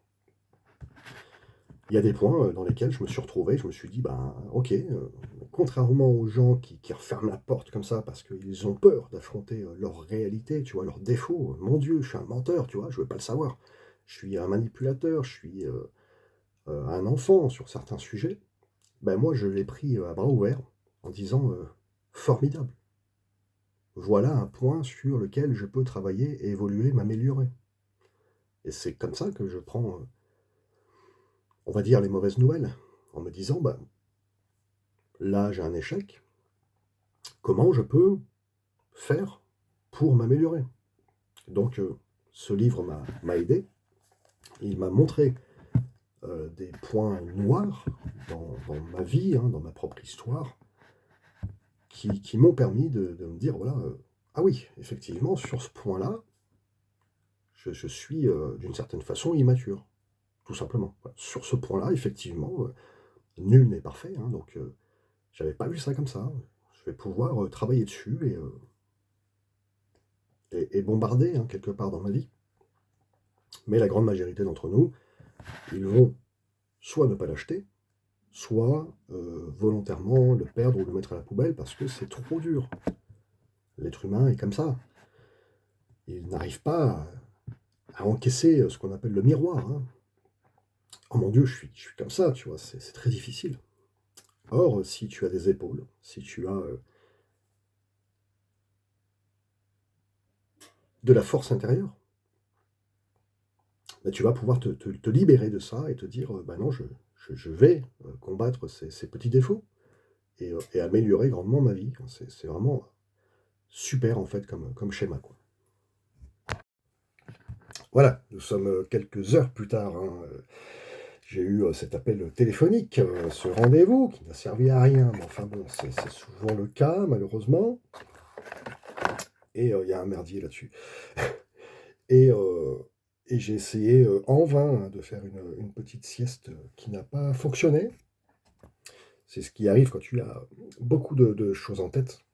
Il y a des points dans lesquels je me suis retrouvé. Je me suis dit, ben, ok, contrairement aux gens qui referment la porte comme ça parce qu'ils ont peur d'affronter leur réalité, tu vois, leurs défauts. Mon Dieu, je suis un menteur, tu vois, je veux pas le savoir. Je suis un manipulateur, je suis un enfant sur certains sujets. Ben moi, je l'ai pris à bras ouverts en disant, formidable. Voilà un point sur lequel je peux travailler et évoluer, m'améliorer. Et c'est comme ça que je prends, on va dire, les mauvaises nouvelles, en me disant, bah, là, j'ai un échec, comment je peux faire pour m'améliorer? Donc, ce livre m'a aidé, il m'a montré des points noirs dans ma vie, hein, dans ma propre histoire, qui m'ont permis de me dire, voilà, ah oui, effectivement, sur ce point-là, je suis d'une certaine façon immature. Tout simplement. Voilà. Sur ce point-là, effectivement, nul n'est parfait, hein, donc j'avais pas vu ça comme ça. Je vais pouvoir, travailler dessus et bombarder, hein, quelque part dans ma vie. Mais la grande majorité d'entre nous, ils vont soit ne pas l'acheter, soit, volontairement le perdre ou le mettre à la poubelle parce que c'est trop dur. L'être humain est comme ça. Il n'arrive pas à encaisser, ce qu'on appelle le miroir, hein. «Oh mon Dieu, je suis comme ça», tu vois? C'est très difficile. Or, si tu as des épaules, si tu as, de la force intérieure, bah, tu vas pouvoir te libérer de ça et te dire, «Bah non, je vais, combattre ces petits défauts et améliorer grandement ma vie». C'est vraiment super en fait comme schéma, quoi. Voilà, nous sommes, quelques heures plus tard, hein, j'ai eu, cet appel téléphonique, ce rendez-vous qui n'a servi à rien, mais enfin bon, c'est souvent le cas malheureusement et il y a un merdier là-dessus et heu et j'ai essayé, en vain, hein, de faire une petite sieste, qui n'a pas fonctionné. C'est ce qui arrive quand tu as beaucoup de choses en tête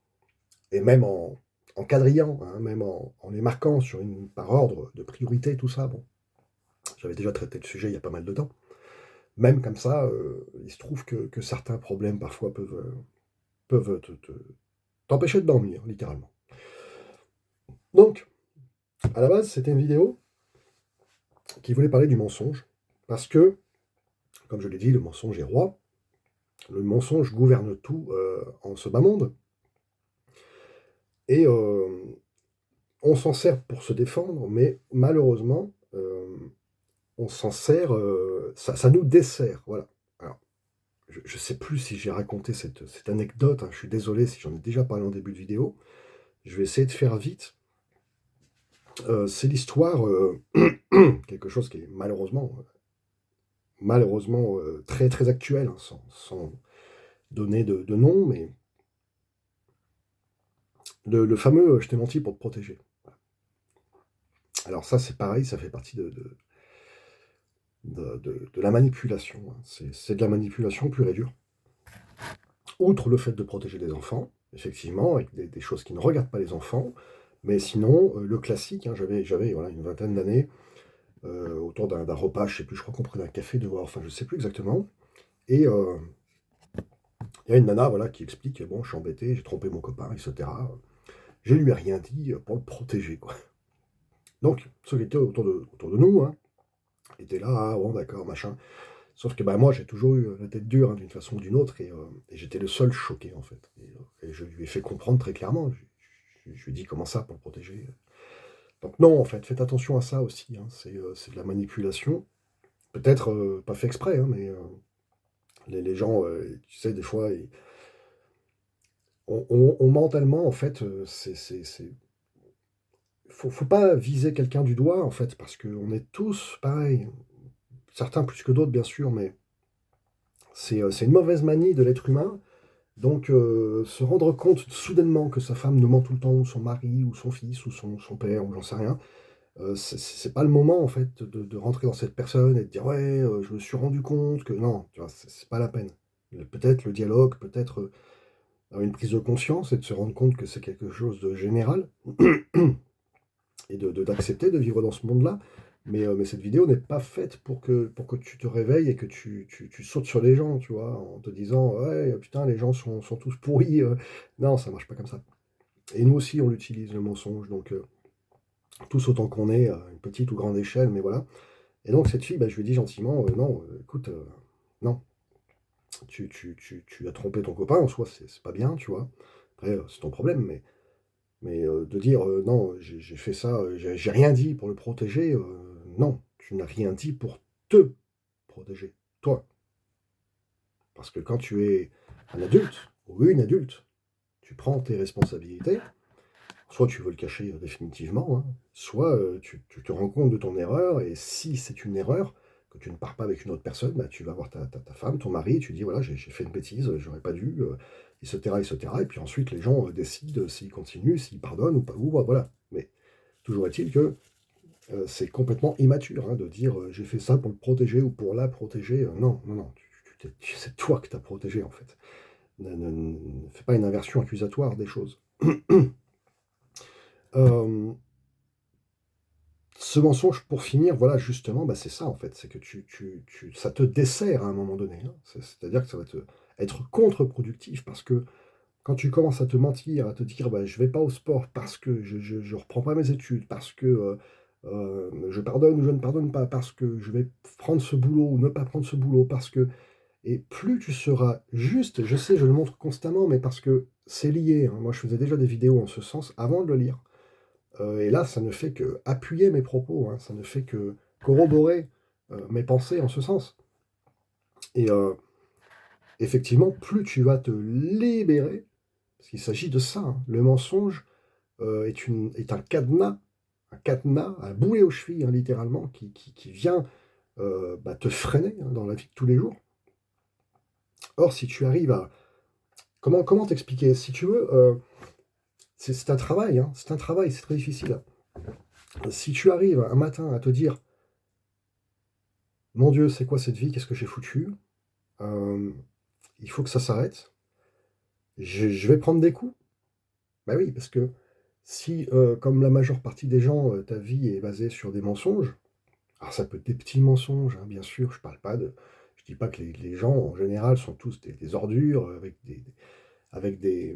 et même en quadrillant, hein, même en les marquant sur par ordre de priorité, tout ça, bon. J'avais déjà traité le sujet il y a pas mal de temps. Même comme ça, il se trouve que certains problèmes parfois peuvent t'empêcher de dormir, littéralement. Donc, à la base, c'était une vidéo qui voulait parler du mensonge parce que, comme je l'ai dit, le mensonge est roi. Le mensonge gouverne tout, en ce bas monde et on s'en sert pour se défendre, mais malheureusement, on s'en sert, ça nous dessert, voilà. Alors, je sais plus si j'ai raconté cette anecdote, hein, je suis désolé si j'en ai déjà parlé en début de vidéo. Je vais essayer de faire vite. C'est l'histoire, quelque chose qui est malheureusement, très, très actuel, hein, sans donner de nom, mais le fameux, «Je t'ai menti pour te protéger». Alors ça, c'est pareil, ça fait partie de la manipulation, hein. C'est de la manipulation pure et dure. Outre le fait de protéger les enfants, effectivement, avec des choses qui ne regardent pas les enfants, mais sinon, le classique, hein, j'avais voilà une vingtaine d'années, autour d'un repas, je sais plus, je crois qu'on prenait un café dehors, enfin je sais plus exactement et il y a une nana, voilà, qui explique: «Bon, je suis embêtée, j'ai trompé mon copain et cetera, je lui ai rien dit, pour le protéger, quoi». Donc ceux qui étaient autour de nous, hein, étaient là: «Ah bon d'accord, machin». Sauf que, bah, moi, j'ai toujours eu, la tête dure, hein, d'une façon ou d'une autre et j'étais le seul choqué, en fait et je lui ai fait comprendre très clairement. Je lui ai dit: «Comment ça, pour le protéger?» Donc non, en fait, faites attention à ça aussi, hein, c'est de la manipulation. Peut-être, pas fait exprès, hein, mais les gens, tu sais, des fois, ils on mentalement, en fait, c'est faut pas viser quelqu'un du doigt, en fait, parce qu'on est tous pareils. Certains plus que d'autres, bien sûr, mais c'est une mauvaise manie de l'être humain. Donc, se rendre compte soudainement que sa femme nous ment tout le temps, ou son mari, ou son fils, ou son père, ou j'en sais rien, c'est pas le moment en fait de rentrer dans cette personne et de dire: «Ouais, je me suis rendu compte que» non, tu vois? C'est pas la peine. Peut-être le dialogue, peut-être, une prise de conscience et de se rendre compte que c'est quelque chose de général et d'accepter de vivre dans ce monde-là. Mais cette vidéo n'est pas faite pour que tu te réveilles et que tu sautes sur les gens, tu vois? En te disant: «Ouais, putain, les gens sont tous pourris», non, ça marche pas comme ça. Et nous aussi, on l'utilise le mensonge, donc tous autant qu'on est, à une petite ou grande échelle, mais voilà. Et donc cette fille, bah, je lui ai dit gentiment: «Non, écoute, non, tu as trompé ton copain, en soi, c'est pas bien», tu vois? Après, c'est ton problème, mais de dire: «Non, j'ai fait ça, j'ai rien dit pour le protéger», non, tu n'as rien dit pour te protéger, toi. Parce que quand tu es un adulte ou une adulte, tu prends tes responsabilités. Soit tu veux le cacher, définitivement, hein, soit, tu te rends compte de ton erreur et si c'est une erreur, que tu ne pars pas avec une autre personne, bah, tu vas voir ta femme, ton mari, tu dis: «Voilà, j'ai fait une bêtise, j'aurais pas dû», et cetera et puis ensuite les gens, décident, s'ils continuent, s'ils pardonnent ou pas ou voilà. Mais toujours est-il que, c'est complètement immature, hein, de dire, «J'ai fait ça pour le protéger ou pour la protéger», non, non, non, c'est toi que tu as protégé, en fait. Ne fais pas une inversion accusatoire des choses. Hem Ce mensonge pour finir, voilà, justement, bah, c'est ça, en fait, c'est que ça te dessert à un moment donné, hein. C'est-à-dire que ça va te être contre-productif parce que quand tu commences à te mentir, à te dire: «Bah, je vais pas au sport parce que je reprends pas mes études, parce que, je pardonne ou je ne pardonne pas, parce que je vais prendre ce boulot ou ne pas prendre ce boulot, parce que» et plus tu seras juste, je sais, je le montre constamment, mais parce que c'est lié, hein. Moi, je faisais déjà des vidéos en ce sens avant de le lire. Et là, ça ne fait qu'appuyer mes propos, hein, ça ne fait que corroborer, mes pensées en ce sens et effectivement, plus tu vas te libérer, parce qu'il s'agit de ça, hein. Le mensonge, est un cadenas, un boulet aux chevilles, hein, littéralement, qui vient, bah, te freiner, hein, dans la vie de tous les jours. Or, si tu arrives à comment t'expliquer? Si tu veux, c'est un travail, hein, c'est un travail, c'est très difficile, hein. Si tu arrives un matin à te dire: «Mon Dieu, c'est quoi cette vie? Qu'est-ce que j'ai foutu? Hem, il faut que ça s'arrête. Je vais prendre des coups». Bah oui, parce que si, comme la majeure partie des gens, ta vie est basée sur des mensonges, alors ça peut être des petits mensonges, hein, bien sûr, je dis pas que les gens en général sont tous des ordures, avec des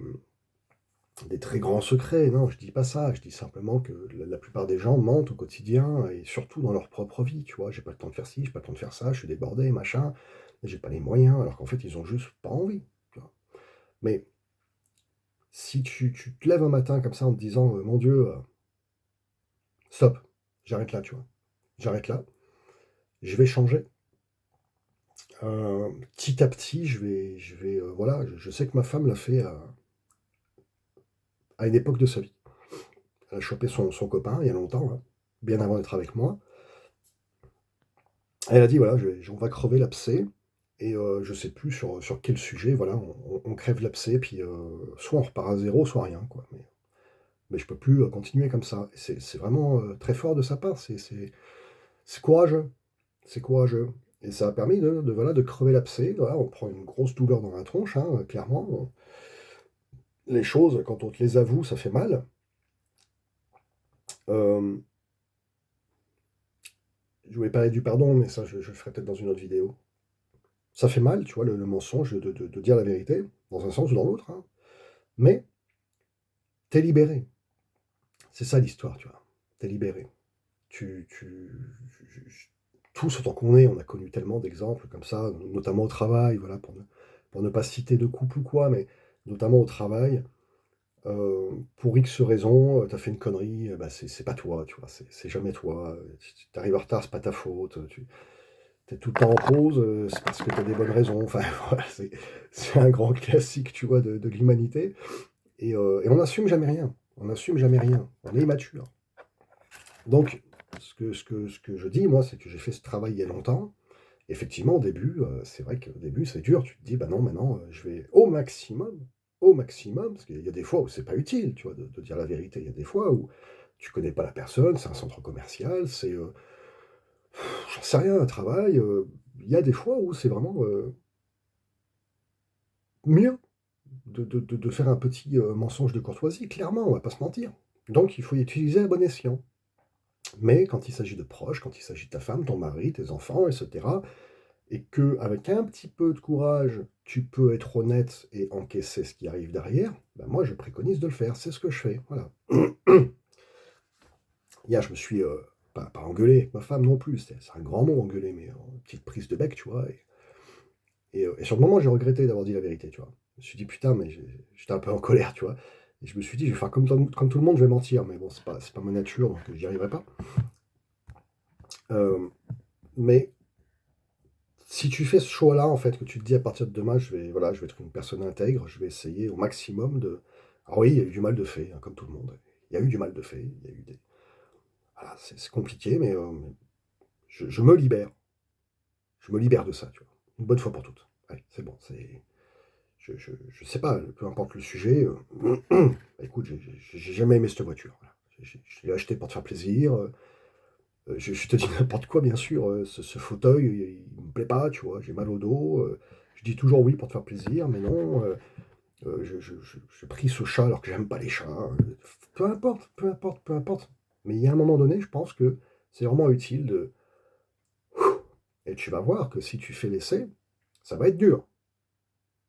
très grands secrets. Non, je dis pas ça, je dis simplement que la plupart des gens mentent au quotidien et surtout dans leur propre vie, tu vois? «J'ai pas le temps de faire ci, j'ai pas le temps de faire ça, je suis débordé, machin, j'ai pas les moyens», alors qu'en fait, ils ont juste pas envie, tu vois? Mais si tu te lèves un matin comme ça en te disant, «Mon Dieu, stop, j'arrête là, tu vois? J'arrête là, je vais changer. Petit à petit, voilà, je sais que ma femme l'a fait à une époque de sa vie. Elle a chopé son copain il y a longtemps, hein, bien avant d'être avec moi. Elle a dit: «Voilà, on va crever l'abcès» et je sais plus sur quel sujet, voilà, on crève l'abcès puis, soit on repart à zéro, soit rien, quoi. Mais je peux plus, continuer comme ça. Et c'est vraiment, très fort de sa part. C'est courageux, c'est courageux et ça a permis voilà, de crever l'abcès. Voilà, on prend une grosse douleur dans la tronche, hein, clairement. Les choses, quand on te les avoue, ça fait mal. Hem, je voulais parler du pardon, mais ça, je le ferai peut-être dans une autre vidéo. Ça fait mal, tu vois, le mensonge, de dire la vérité, dans un sens ou dans l'autre, hein, mais tu es libéré. C'est ça l'histoire, tu vois? Tu es libéré. Tu j Tous autant qu'on est, on a connu tellement d'exemples comme ça, notamment au travail, voilà, pour ne pas citer de couple ou quoi, mais notamment au travail, pour X raisons, tu as fait une connerie, bah, c'est pas toi, tu vois? C'est jamais toi, tu arrives en retard, c'est pas ta faute, tu es tout le temps en pause, c'est parce que tu as des bonnes raisons. Enfin, voilà, c'est un grand classique, tu vois, de l'humanité et on n'assume jamais rien. On n'assume jamais rien. On est immature. Donc ce que je dis, moi, c'est que j'ai fait ce travail il y a longtemps. Effectivement, au début, c'est vrai qu'au début, c'est dur. Tu te dis: «Bah, non, maintenant, je vais au maximum», parce qu'il y a des fois où c'est pas utile, tu vois, de dire la vérité. Il y a des fois où tu connais pas la personne, c'est un centre commercial, j'en sais rien, un travail, il y a des fois où c'est vraiment, mieux de faire un petit, mensonge de courtoisie, clairement, on va pas se mentir. Donc il faut y utiliser à bon escient. Mais quand il s'agit de proches, quand il s'agit de ta femme, ton mari, tes enfants et cetera, et qu'avec un petit peu de courage, tu peux être honnête et encaisser ce qui arrive derrière, ben moi je préconise de le faire. C'est ce que je fais, voilà. Hier, je me suis, pas engueulé avec ma femme non plus, c'est un grand mot engueuler, mais une petite prise de bec, tu vois? Et sur le moment, j'ai regretté d'avoir dit la vérité, tu vois? Je me suis dit: «Putain, mais j'étais un peu en colère», tu vois? Et je me suis dit: «Je vais faire comme tout le monde, je vais mentir», mais bon, c'est pas ma nature, donc j'y arriverai pas. Hem, mais si tu fais ce choix-là, en fait, que tu te dis: «À partir de demain, voilà, je vais être une personne intègre, je vais essayer au maximum de». Alors oui, il y a eu du mal de fait, hein, comme tout le monde. Il y a eu du mal de fait, il y a eu des voilà, c'est compliqué, mais je me libère. Je me libère de ça, tu vois? Une bonne fois pour toutes. Allez, c'est bon, je sais pas, peu importe le sujet, bah, écoute, j'ai jamais aimé cette voiture, voilà. Je l'ai achetée pour te faire plaisir, je te dis n'importe quoi, bien sûr, ce fauteuil, il me plaît pas, tu vois? J'ai mal au dos, je dis toujours oui pour te faire plaisir, mais non, j'ai pris ce chat alors que j'aime pas les chats, peu importe, peu importe, peu importe. Mais il y a un moment donné, je pense que c'est vraiment utile de et tu vas voir que si tu fais l'essai, ça va être dur,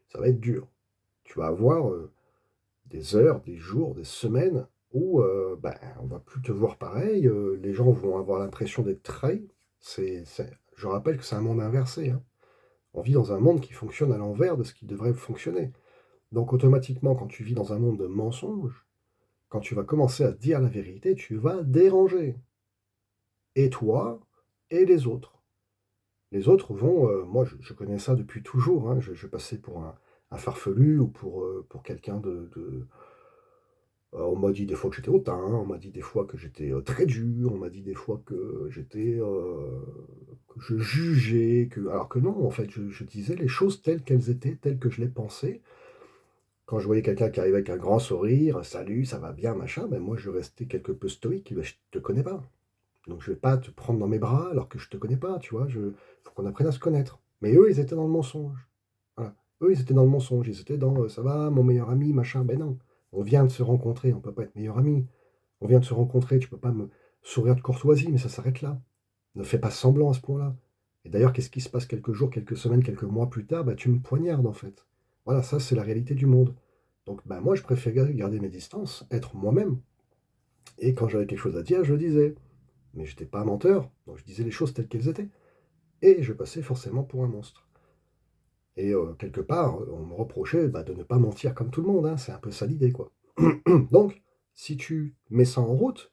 ça va être dur. Tu vas avoir, des heures, des jours, des semaines où, ben, on va plus te voir pareil, les gens vont avoir l'impression d'être trahis. Je rappelle que c'est un monde inversé, hein. On vit dans un monde qui fonctionne à l'envers de ce qui devrait fonctionner. Donc automatiquement, quand tu vis dans un monde de mensonges, quand tu vas commencer à dire la vérité, tu vas déranger. Et toi et les autres. Les autres vont, moi je connais ça depuis toujours, hein, je passais pour un farfelu ou pour quelqu'un on m'a dit des fois que j'étais hautain, on m'a dit des fois que j'étais, très dur, on m'a dit des fois que que je jugeais, alors que non, en fait, je disais les choses telles qu'elles étaient, telles que je les pensais. Quand je voyais quelqu'un qui arrivait avec un grand sourire: «Salut, ça va bien?» machin, ben moi je restais quelque peu stoïque, ben je te connais pas. Donc je vais pas te prendre dans mes bras alors que je te connais pas, tu vois? Faut qu'on apprenne à se connaître. Mais eux, ils étaient dans le mensonge. Voilà. Eux, ils étaient dans le mensonge, ils étaient dans, «Ça va, mon meilleur ami, machin». Ben non, on vient de se rencontrer, on peut pas être meilleurs amis. On vient de se rencontrer, tu peux pas me sourire de courtoisie, mais ça s'arrête là. Ne fais pas semblant à ce point-là. Et d'ailleurs, qu'est-ce qui se passe quelques jours, quelques semaines, quelques mois plus tard? Bah, tu me poignardes, en fait. Voilà, ça, c'est la réalité du monde. Donc, bah, moi, je préfère garder mes distances, être moi-même. Et quand j'avais quelque chose à dire, je le disais. Mais j'étais pas un menteur, donc je disais les choses telles qu'elles étaient. Et je passais forcément pour un monstre. Et quelque part, on me reprochait, bah, de ne pas mentir comme tout le monde, hein. C'est un peu ça l'idée, quoi. Donc, si tu mets ça en route,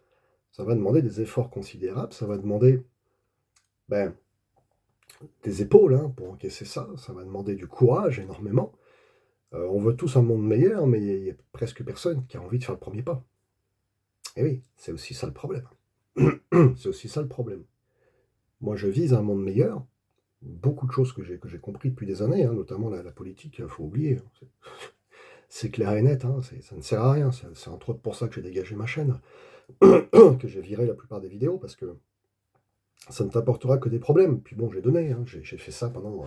Ça va demander des efforts considérables, ça va demander, ben, des épaules, hein, pour encaisser ça, ça va demander du courage énormément. On veut tous un monde meilleur, mais il y a presque personne qui a envie de faire le premier pas. Et oui, c'est aussi ça le problème. C'est aussi ça le problème. Moi, je vise un monde meilleur. Beaucoup de choses que j'ai compris depuis des années, hein, notamment la politique, faut oublier, hein. C'est clair et net, hein, ça ne sert à rien. C'est entre autres pour ça que j'ai dégagé ma chaîne, que j'ai viré la plupart des vidéos, parce que ça ne t'apportera que des problèmes. Puis bon, j'ai donné, hein, j'ai fait ça pendant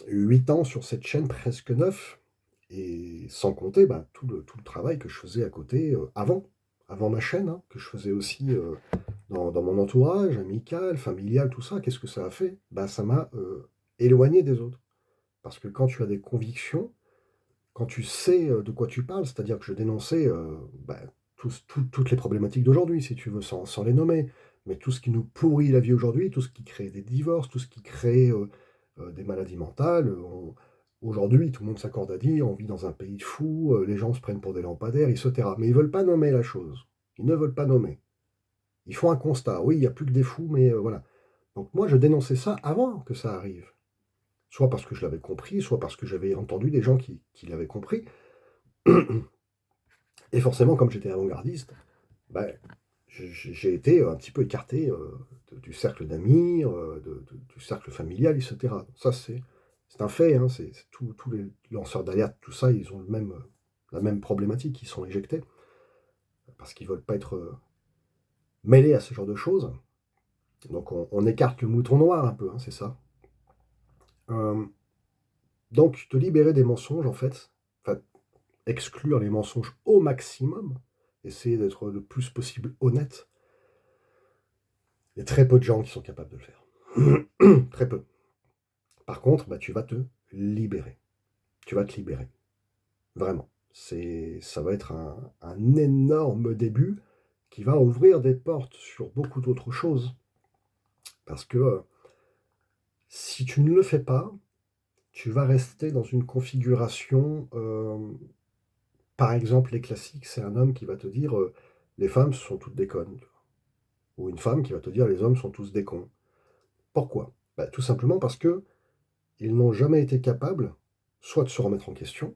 8 ans sur cette chaîne, presque 9, et sans compter bah, tout le travail que je faisais à côté avant ma chaîne, hein, que je faisais aussi dans mon entourage, amical, familial, tout ça. Qu'est-ce que ça a fait? Bah, ça m'a éloigné des autres. Parce que quand tu as des convictions, quand tu sais de quoi tu parles, c'est-à-dire que je dénonçais bah, toutes les problématiques d'aujourd'hui, si tu veux, sans les nommer, mais tout ce qui nous pourrit la vie aujourd'hui, tout ce qui crée des divorces, tout ce qui crée des maladies mentales. Aujourd'hui, tout le monde s'accorde à dire, on vit dans un pays de fous, les gens se prennent pour des lampadaires, etc. Mais ils ne veulent pas nommer la chose. Ils ne veulent pas nommer. Ils font un constat. Oui, il n'y a plus que des fous, mais voilà. Donc moi, je dénonçais ça avant que ça arrive. Soit parce que je l'avais compris, soit parce que j'avais entendu des gens qui l'avaient compris. Et forcément, comme j'étais avant-gardiste, ben, j'ai été un petit peu écarté du cercle d'amis, du cercle familial, etc. Ça, c'est un fait, hein, tous les lanceurs d'alerte, tout ça, ils ont la même problématique, ils sont éjectés, parce qu'ils ne veulent pas être mêlés à ce genre de choses. Donc on écarte le mouton noir un peu, hein, c'est ça. Euh, donc te libérer des mensonges, en fait, enfin, exclure les mensonges au maximum, essayer d'être le plus possible honnête. Il y a très peu de gens qui sont capables de le faire. Très peu. Par contre, bah, tu vas te libérer. Tu vas te libérer. Vraiment. Ça va être un énorme début qui va ouvrir des portes sur beaucoup d'autres choses. Parce que si tu ne le fais pas, tu vas rester dans une configuration. Par exemple, les classiques, c'est un homme qui va te dire les femmes sont toutes des connes. Ou une femme qui va te dire les hommes sont tous des cons. Pourquoi? Bah, tout simplement parce que ils n'ont jamais été capables, soit de se remettre en question,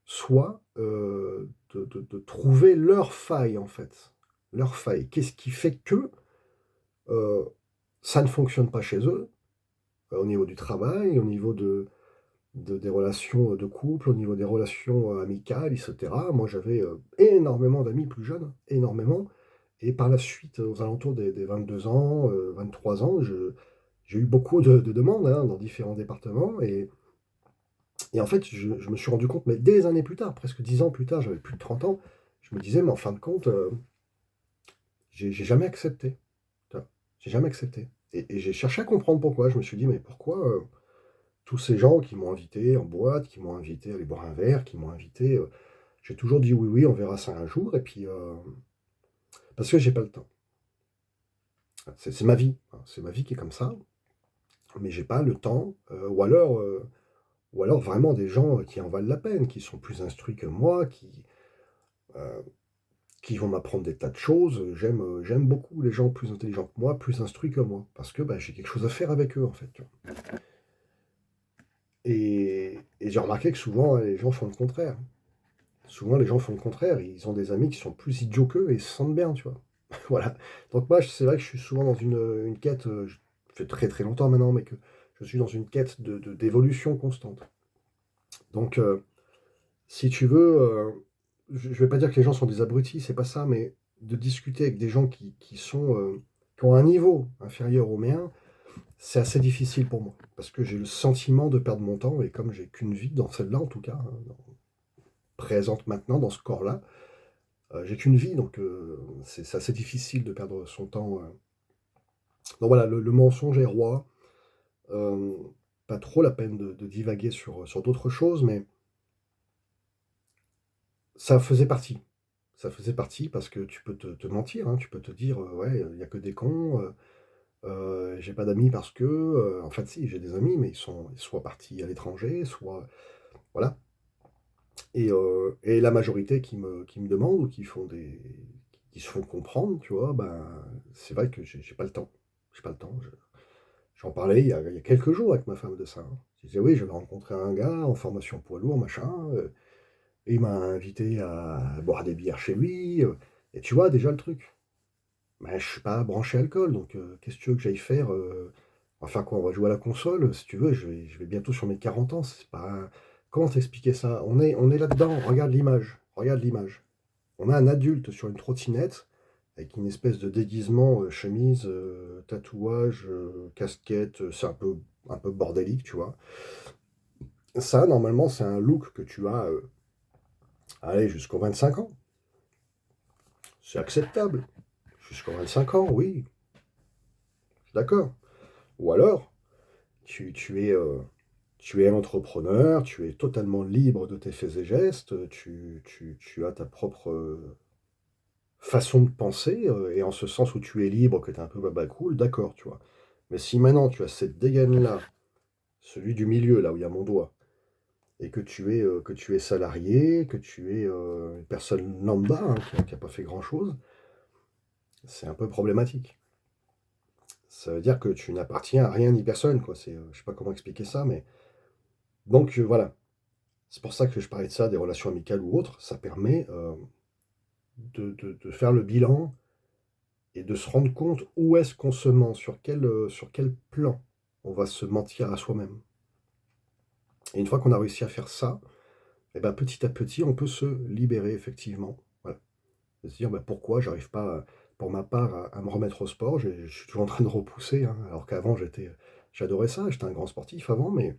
soit de trouver leur faille, en fait. Leur faille. Qu'est-ce qui fait que euh, ça ne fonctionne pas chez eux, au niveau du travail, au niveau des relations de couple, au niveau des relations amicales, etc. Moi, j'avais énormément d'amis plus jeunes, énormément. Et par la suite, aux alentours des 22 ans, 23 ans, j'ai eu beaucoup de demandes hein, dans différents départements. Et en fait, je me suis rendu compte, mais des années plus tard, presque 10 ans plus tard, j'avais plus de 30 ans, je me disais, mais en fin de compte, j'ai jamais accepté. Tu vois. J'ai jamais accepté. Et j'ai cherché à comprendre pourquoi. Je me suis dit, mais pourquoi tous ces gens qui m'ont invité en boîte, qui m'ont invité à aller boire un verre, qui m'ont invité, j'ai toujours dit oui, oui, on verra ça un jour. Et puis, parce que j'ai pas le temps. C'est ma vie. Hein, c'est ma vie qui est comme ça. Mais j'ai pas le temps. Ou alors vraiment des gens qui en valent la peine, qui sont plus instruits que moi, euh, qui vont m'apprendre des tas de choses. J'aime beaucoup les gens plus intelligents que moi, plus instruits que moi, parce que bah, j'ai quelque chose à faire avec eux, en fait. Tu vois. Et j'ai remarqué que souvent, les gens font le contraire. Souvent, les gens font le contraire. Ils ont des amis qui sont plus idiots qu'eux et ils se sentent bien, tu vois. Voilà. Donc moi, c'est vrai que je suis souvent dans une quête, je fais très très longtemps maintenant, mais que je suis dans une quête d'évolution constante. Donc, si tu veux, je ne vais pas dire que les gens sont des abrutis, c'est pas ça, mais de discuter avec des gens qui ont un niveau inférieur au mien, c'est assez difficile pour moi. Parce que j'ai le sentiment de perdre mon temps, et comme j'ai qu'une vie, dans celle-là en tout cas, hein, présente maintenant, dans ce corps-là, j'ai qu'une vie, donc c'est assez difficile de perdre son temps. Donc voilà, le mensonge est roi. Euh, Pas trop la peine de divaguer sur d'autres choses, mais ça faisait partie. Ça faisait partie parce que tu peux te mentir, hein, tu peux te dire, ouais, il y a que des cons, j'ai pas d'amis parce que, en fait si, j'ai des amis, mais ils sont soit partis à l'étranger, soit voilà. Et la majorité qui me demandent ou qui font qui se font comprendre, tu vois? Ben, c'est vrai que j'ai pas le temps. J'ai pas le temps. J'en parlais il y a quelques jours avec ma femme de ça, hein. Je disais: «Oui, j'avais rencontré un gars en formation poids lourd, machin, et il m'a invité à boire des bières chez lui, et tu vois déjà le truc? Bah, je suis pas branché alcool, donc qu'est-ce que tu veux que j'aille faire, on va faire quoi? On va jouer à la console? Si tu veux, je vais bientôt sur mes 40 ans, c'est pas comment t'expliquer ça? On est là-dedans, regarde l'image, regarde l'image. On a un adulte sur une trottinette avec une espèce de déguisement, chemise, tatouage, casquette, c'est un peu bordélique, tu vois? Ça, normalement, c'est un look que tu as, allez, jusqu'aux 25 ans. C'est acceptable. Jusqu'aux 25 ans, oui, je suis d'accord. Ou alors, tu es un entrepreneur, tu es totalement libre de tes faits et gestes, tu as ta propre, façon de penser, et en ce sens où tu es libre, que tu es un peu babacool, d'accord, tu vois? Mais si maintenant tu as cette dégaine-là, celui du milieu, là où il y a mon doigt, et que tu es salarié, que tu es, une personne lambda, hein, qui a pas fait grand-chose, c'est un peu problématique. Ça veut dire que tu n'appartiens à rien ni personne, quoi. Je sais pas comment expliquer ça, mais donc voilà. C'est pour ça que je parlais de ça, des relations amicales ou autres. Ça permet, de faire le bilan et de se rendre compte où est-ce qu'on se ment, sur quel plan on va se mentir à soi-même. Et une fois qu'on a réussi à faire ça, et ben, petit à petit, on peut se libérer effectivement. Voilà. De se dire: «Bah, pourquoi j'arrive pas, pour ma part, à me remettre au sport?» Je suis toujours en train de repousser, hein, alors qu'avant j'adorais ça, j'étais un grand sportif avant, mais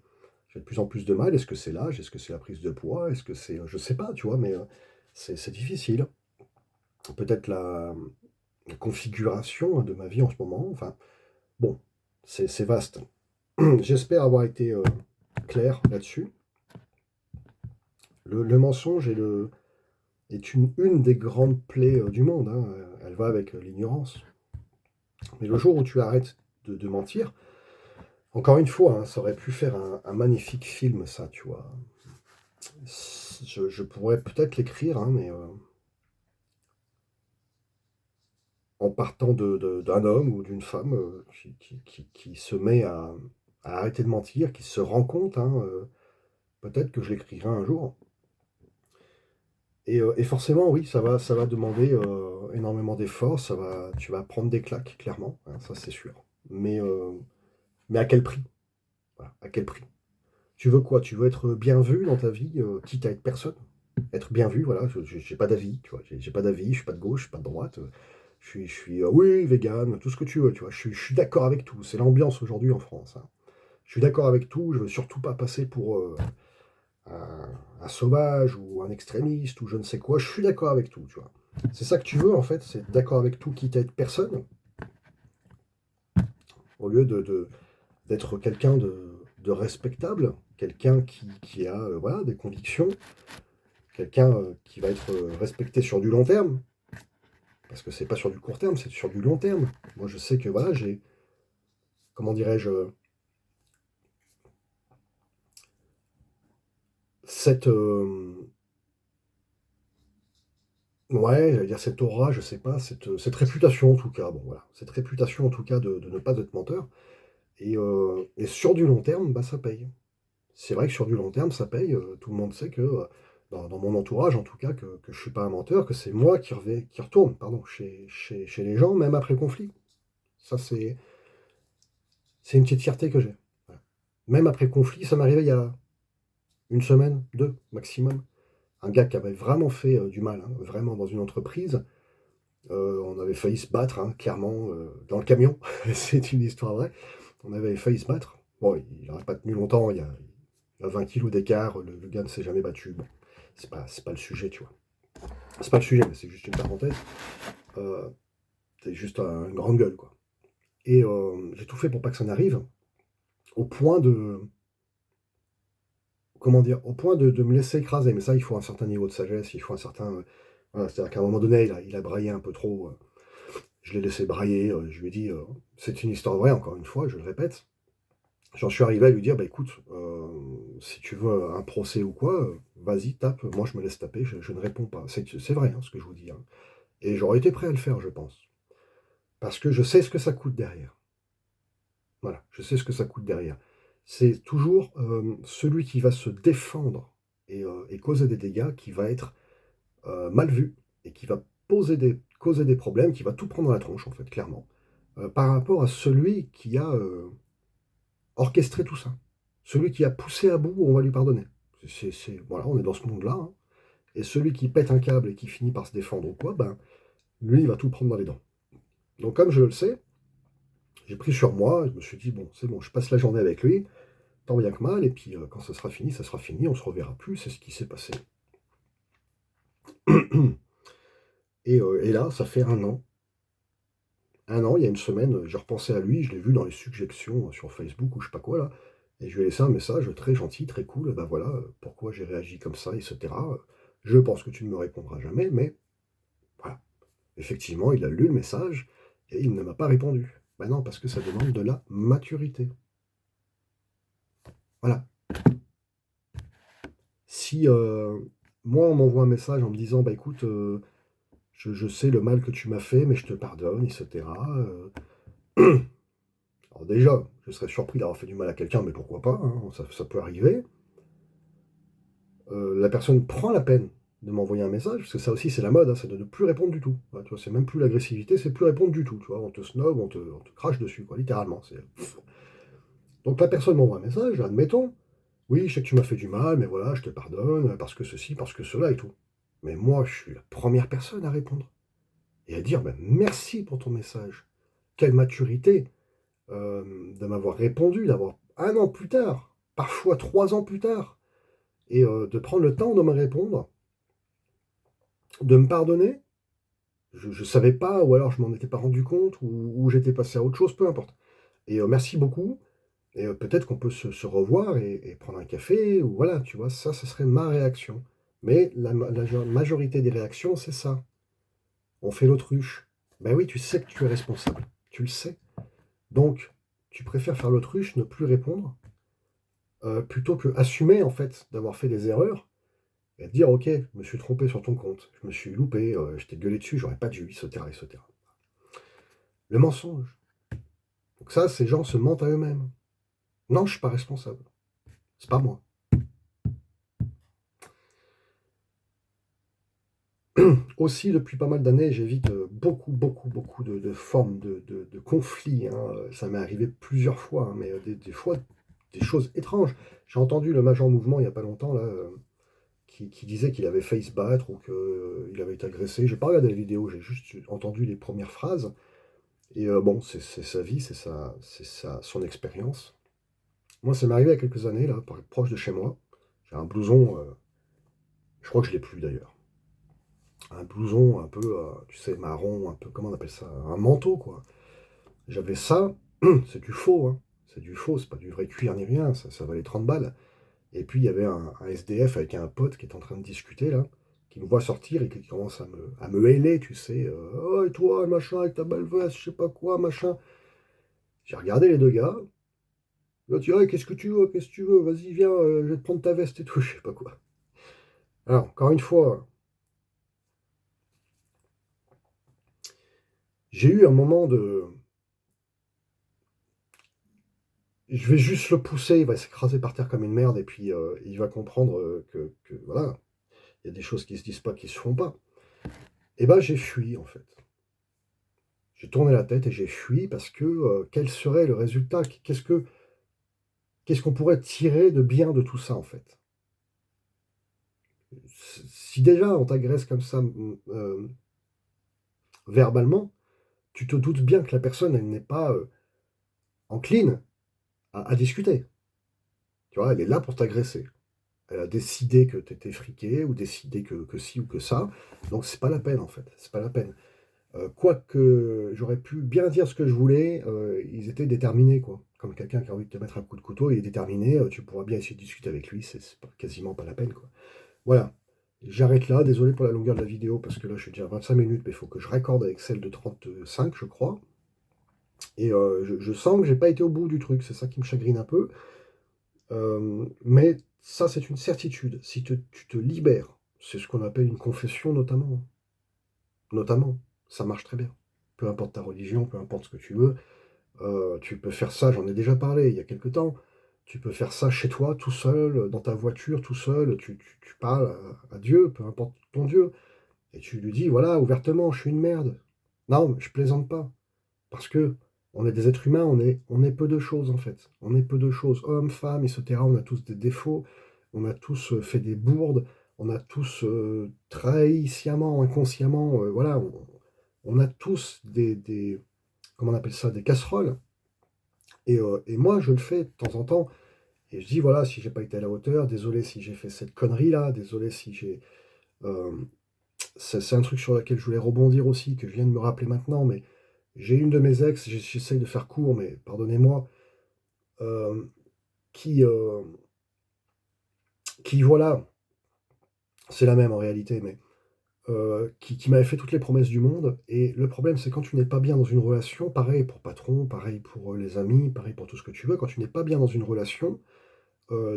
j'ai de plus en plus de mal. Est-ce que c'est l'âge? Est-ce que c'est la prise de poids? Est-ce que c'est, je sais pas, tu vois? Mais, c'est difficile. Peut-être la configuration de ma vie en ce moment, enfin, bon, c'est vaste. J'espère avoir été, clair là-dessus. Le mensonge est une des grandes plaies, du monde, hein, elle va avec, l'ignorance. Mais le jour où tu arrêtes de mentir, encore une fois, hein, ça aurait pu faire un magnifique film ça, tu vois? Je pourrais peut-être l'écrire, hein, mais, en partant d'un homme ou d'une femme, qui se met à arrêter de mentir, qui se rend compte, hein, peut-être que je l'écrirai un jour. Et forcément, oui, ça va demander, énormément d'efforts, tu vas prendre des claques, clairement, hein, ça c'est sûr. Mais à quel prix? Voilà, à quel prix? Tu veux quoi? Tu veux être bien vu dans ta vie, quitte à être personne? Être bien vu, voilà, je j'ai pas d'avis, tu vois? J'ai pas d'avis, je suis pas de gauche, je suis pas de droite, je suis, oui, végan, tout ce que tu veux, tu vois? Je suis d'accord avec tout, c'est l'ambiance aujourd'hui en France, hein. Je suis d'accord avec tout, je veux surtout pas passer pour, un sauvage ou un extrémiste ou je ne sais quoi, je suis d'accord avec tout, tu vois? C'est ça que tu veux en fait, c'est être d'accord avec tout quitte à être personne, au lieu d'être quelqu'un de respectable, quelqu'un qui a, voilà, des convictions, quelqu'un, qui va être, respecté sur du long terme, parce que c'est pas sur du court terme, c'est sur du long terme. Moi je sais que voilà, j'ai, comment dirais-je? Cette, ouais, j'allais dire cette aura, je sais pas, cette réputation en tout cas, bon voilà, cette réputation en tout cas de ne pas être menteur. Et sur du long terme, bah, ça paye. C'est vrai que sur du long terme, ça paye, tout le monde sait que, dans mon entourage en tout cas, que je suis pas un menteur, que c'est moi qui retourne, pardon, chez les gens, même après conflit. Ça, c'est une petite fierté que j'ai. Voilà. Même après conflit, ça m'est arrivé il y a une semaine, 2 maximum. Un gars qui avait vraiment fait, du mal, hein, vraiment dans une entreprise. On avait failli se battre, hein, clairement, dans le camion. C'est une histoire vraie. On avait failli se battre. Bon, il n'aurait pas tenu longtemps, il y a 20 kilos d'écart, le gars ne s'est jamais battu. Bon, c'est pas le sujet, tu vois? C'est pas le sujet, mais c'est juste une parenthèse. Heu, tu juste une grande gueule, quoi. Et j'ai tout fait pour pas que ça n'arrive, au point de, comment dire? Au point de me laisser écraser. Mais ça, il faut un certain niveau de sagesse, il faut un certain, voilà, c'est-à-dire qu'à un moment donné, il a braillé un peu trop, je l'ai laissé brailler, je lui ai dit, c'est une histoire vraie, encore une fois, je le répète. J'en suis arrivé à lui dire: «Bah, écoute, si tu veux un procès ou quoi, vas-y tape, moi je me laisse taper, je ne réponds pas». C'est vrai, hein, ce que je vous dis, hein. Et j'aurais été prêt à le faire, je pense. Parce que je sais ce que ça coûte derrière. Voilà, je sais ce que ça coûte derrière. C'est toujours celui qui va se défendre et causer des dégâts qui va être mal vu et qui va causer des problèmes, qui va tout prendre dans la tronche, en fait, clairement, par rapport à celui qui a orchestré tout ça. Celui qui a poussé à bout, on va lui pardonner. Voilà, on est dans ce monde-là, hein. Et celui qui pète un câble et qui finit par se défendre ou quoi, ben, lui, il va tout prendre dans les dents. Donc, comme je le sais, j'ai pris sur moi, je me suis dit, bon, c'est bon, je passe la journée avec lui, tant bien que mal, et puis quand ça sera fini, on se reverra plus, c'est ce qui s'est passé. Et là, ça fait un an, il y a une semaine, j'ai repensé à lui, je l'ai vu dans les suggestions sur Facebook ou je sais pas quoi là, et je lui ai laissé un message très gentil, très cool, ben voilà, pourquoi j'ai réagi comme ça, etc. Je pense que tu ne me répondras jamais, mais voilà. Effectivement, il a lu le message et il ne m'a pas répondu. Ben non, parce que ça demande de la maturité. Voilà. Si moi, on m'envoie un message en me disant, bah écoute, je sais le mal que tu m'as fait, mais je te pardonne, etc. Alors déjà, je serais surpris d'avoir fait du mal à quelqu'un, mais pourquoi pas, hein, ça peut arriver. La personne prend la peine de m'envoyer un message, parce que ça aussi c'est la mode, hein, c'est de ne plus répondre du tout. Ouais, tu vois, c'est même plus l'agressivité, c'est plus répondre du tout. Tu vois, on te snob, on te crache dessus, quoi, littéralement. Donc la personne m'envoie un message, admettons, oui, je sais que tu m'as fait du mal, mais voilà, je te pardonne, parce que ceci, parce que cela et tout. Mais moi, je suis la première personne à répondre et à dire ben, merci pour ton message. Quelle maturité de m'avoir répondu, d'avoir un an plus tard, parfois 3 ans plus tard, et de prendre le temps de me répondre, de me pardonner. Je ne savais pas, ou alors je m'en étais pas rendu compte, ou j'étais passé à autre chose, peu importe. Et merci beaucoup. Et peut-être qu'on peut se revoir et prendre un café, ou voilà, tu vois, ça, ce serait ma réaction. Mais la majorité des réactions, c'est ça. On fait l'autruche. Ben oui, tu sais que tu es responsable. Tu le sais. Donc, tu préfères faire l'autruche, ne plus répondre, plutôt que assumer, en fait, d'avoir fait des erreurs, et te dire, ok, je me suis trompé sur ton compte, je me suis loupé, je t'ai gueulé dessus, j'aurais pas dû, etc., etc. Le mensonge. Donc ça, ces gens se mentent à eux-mêmes. Non, je suis pas responsable. C'est pas moi. Aussi, depuis pas mal d'années, j'évite beaucoup de formes de conflits, hein. Ça m'est arrivé plusieurs fois, hein, mais des fois, des choses étranges. J'ai entendu le Major Mouvement il n'y a pas longtemps, là, qui disait qu'il avait failli se battre ou qu'il avait été agressé. J'ai pas regardé la vidéo, j'ai juste entendu les premières phrases. Et bon, c'est sa vie, son expérience. Moi, ça m'est arrivé il y a quelques années, là, proche de chez moi. J'ai un blouson, je crois que je l'ai plus d'ailleurs. Un blouson un peu, tu sais, marron, un peu, comment on appelle ça? Un manteau, quoi. J'avais ça, c'est du faux, hein. C'est du faux, c'est pas du vrai cuir ni rien, ça valait 30 balles. Et puis il y avait un SDF avec un pote qui est en train de discuter, là, qui me voit sortir et qui commence à me héler, tu sais. Oh, et toi, machin, avec ta belle veste, je sais pas quoi, machin. J'ai regardé les deux gars. Là, tu vois, qu'est-ce que tu veux, qu'est-ce que tu veux, vas-y, viens, je vais te prendre ta veste et tout, je sais pas quoi. Alors, encore une fois, j'ai eu un moment de. Je vais juste le pousser, il va s'écraser par terre comme une merde, et puis il va comprendre que, voilà, il y a des choses qui se disent pas, qui se font pas. Et ben, j'ai fui, en fait. J'ai tourné la tête et j'ai fui parce que quel serait le résultat? Qu'est-ce qu'on pourrait tirer de bien de tout ça, en fait? Si déjà on t'agresse comme ça verbalement, tu te doutes bien que la personne, elle n'est pas encline à discuter. Tu vois, elle est là pour t'agresser. Elle a décidé que tu étais friqué ou décidé que ci ou que ça. Donc c'est pas la peine en fait, c'est pas la peine. Quoique j'aurais pu bien dire ce que je voulais, ils étaient déterminés quoi. Comme quelqu'un qui a envie de te mettre un coup de couteau, il est déterminé, tu pourras bien essayer de discuter avec lui, quasiment pas la peine quoi. Voilà. J'arrête là, désolé pour la longueur de la vidéo, parce que là je suis déjà à 25 minutes, mais il faut que je raccorde avec celle de 35, je crois. Et je sens que j'ai pas été au bout du truc, c'est ça qui me chagrine un peu. Mais ça, c'est une certitude. Si tu te libères, c'est ce qu'on appelle une confession notamment. notamment, ça marche très bien. Peu importe ta religion, peu importe ce que tu veux, tu peux faire ça, j'en ai déjà parlé il y a quelque temps, tu peux faire ça chez toi, tout seul, dans ta voiture, tout seul, tu parles à Dieu, peu importe ton Dieu, et tu lui dis: «Voilà, ouvertement, je suis une merde». Non, je plaisante pas, parce que on est des êtres humains, on est peu de choses, en fait. On est peu de choses. Hommes, femmes et cetera, on a tous des défauts, on a tous, fait des bourdes, on a tous, trahi sciemment, inconsciemment, voilà, on a tous des comment on appelle ça? Des casseroles et moi, je le fais de temps en temps et je dis: «Voilà, si j'ai pas été à la hauteur, désolé si j'ai fait cette connerie-là, désolé si j'ai» hem, c'est un truc sur lequel je voulais rebondir aussi, que je viens de me rappeler maintenant, mais j'ai une de mes ex, j'essaye de faire court, mais pardonnez-moi, hem, qui, qui voilà, c'est la même en réalité, mais qui m'avait fait toutes les promesses du monde et le problème, c'est quand tu n'es pas bien dans une relation, pareil pour patron, pareil pour, les amis, pareil pour tout ce que tu veux, quand tu n'es pas bien dans une relation,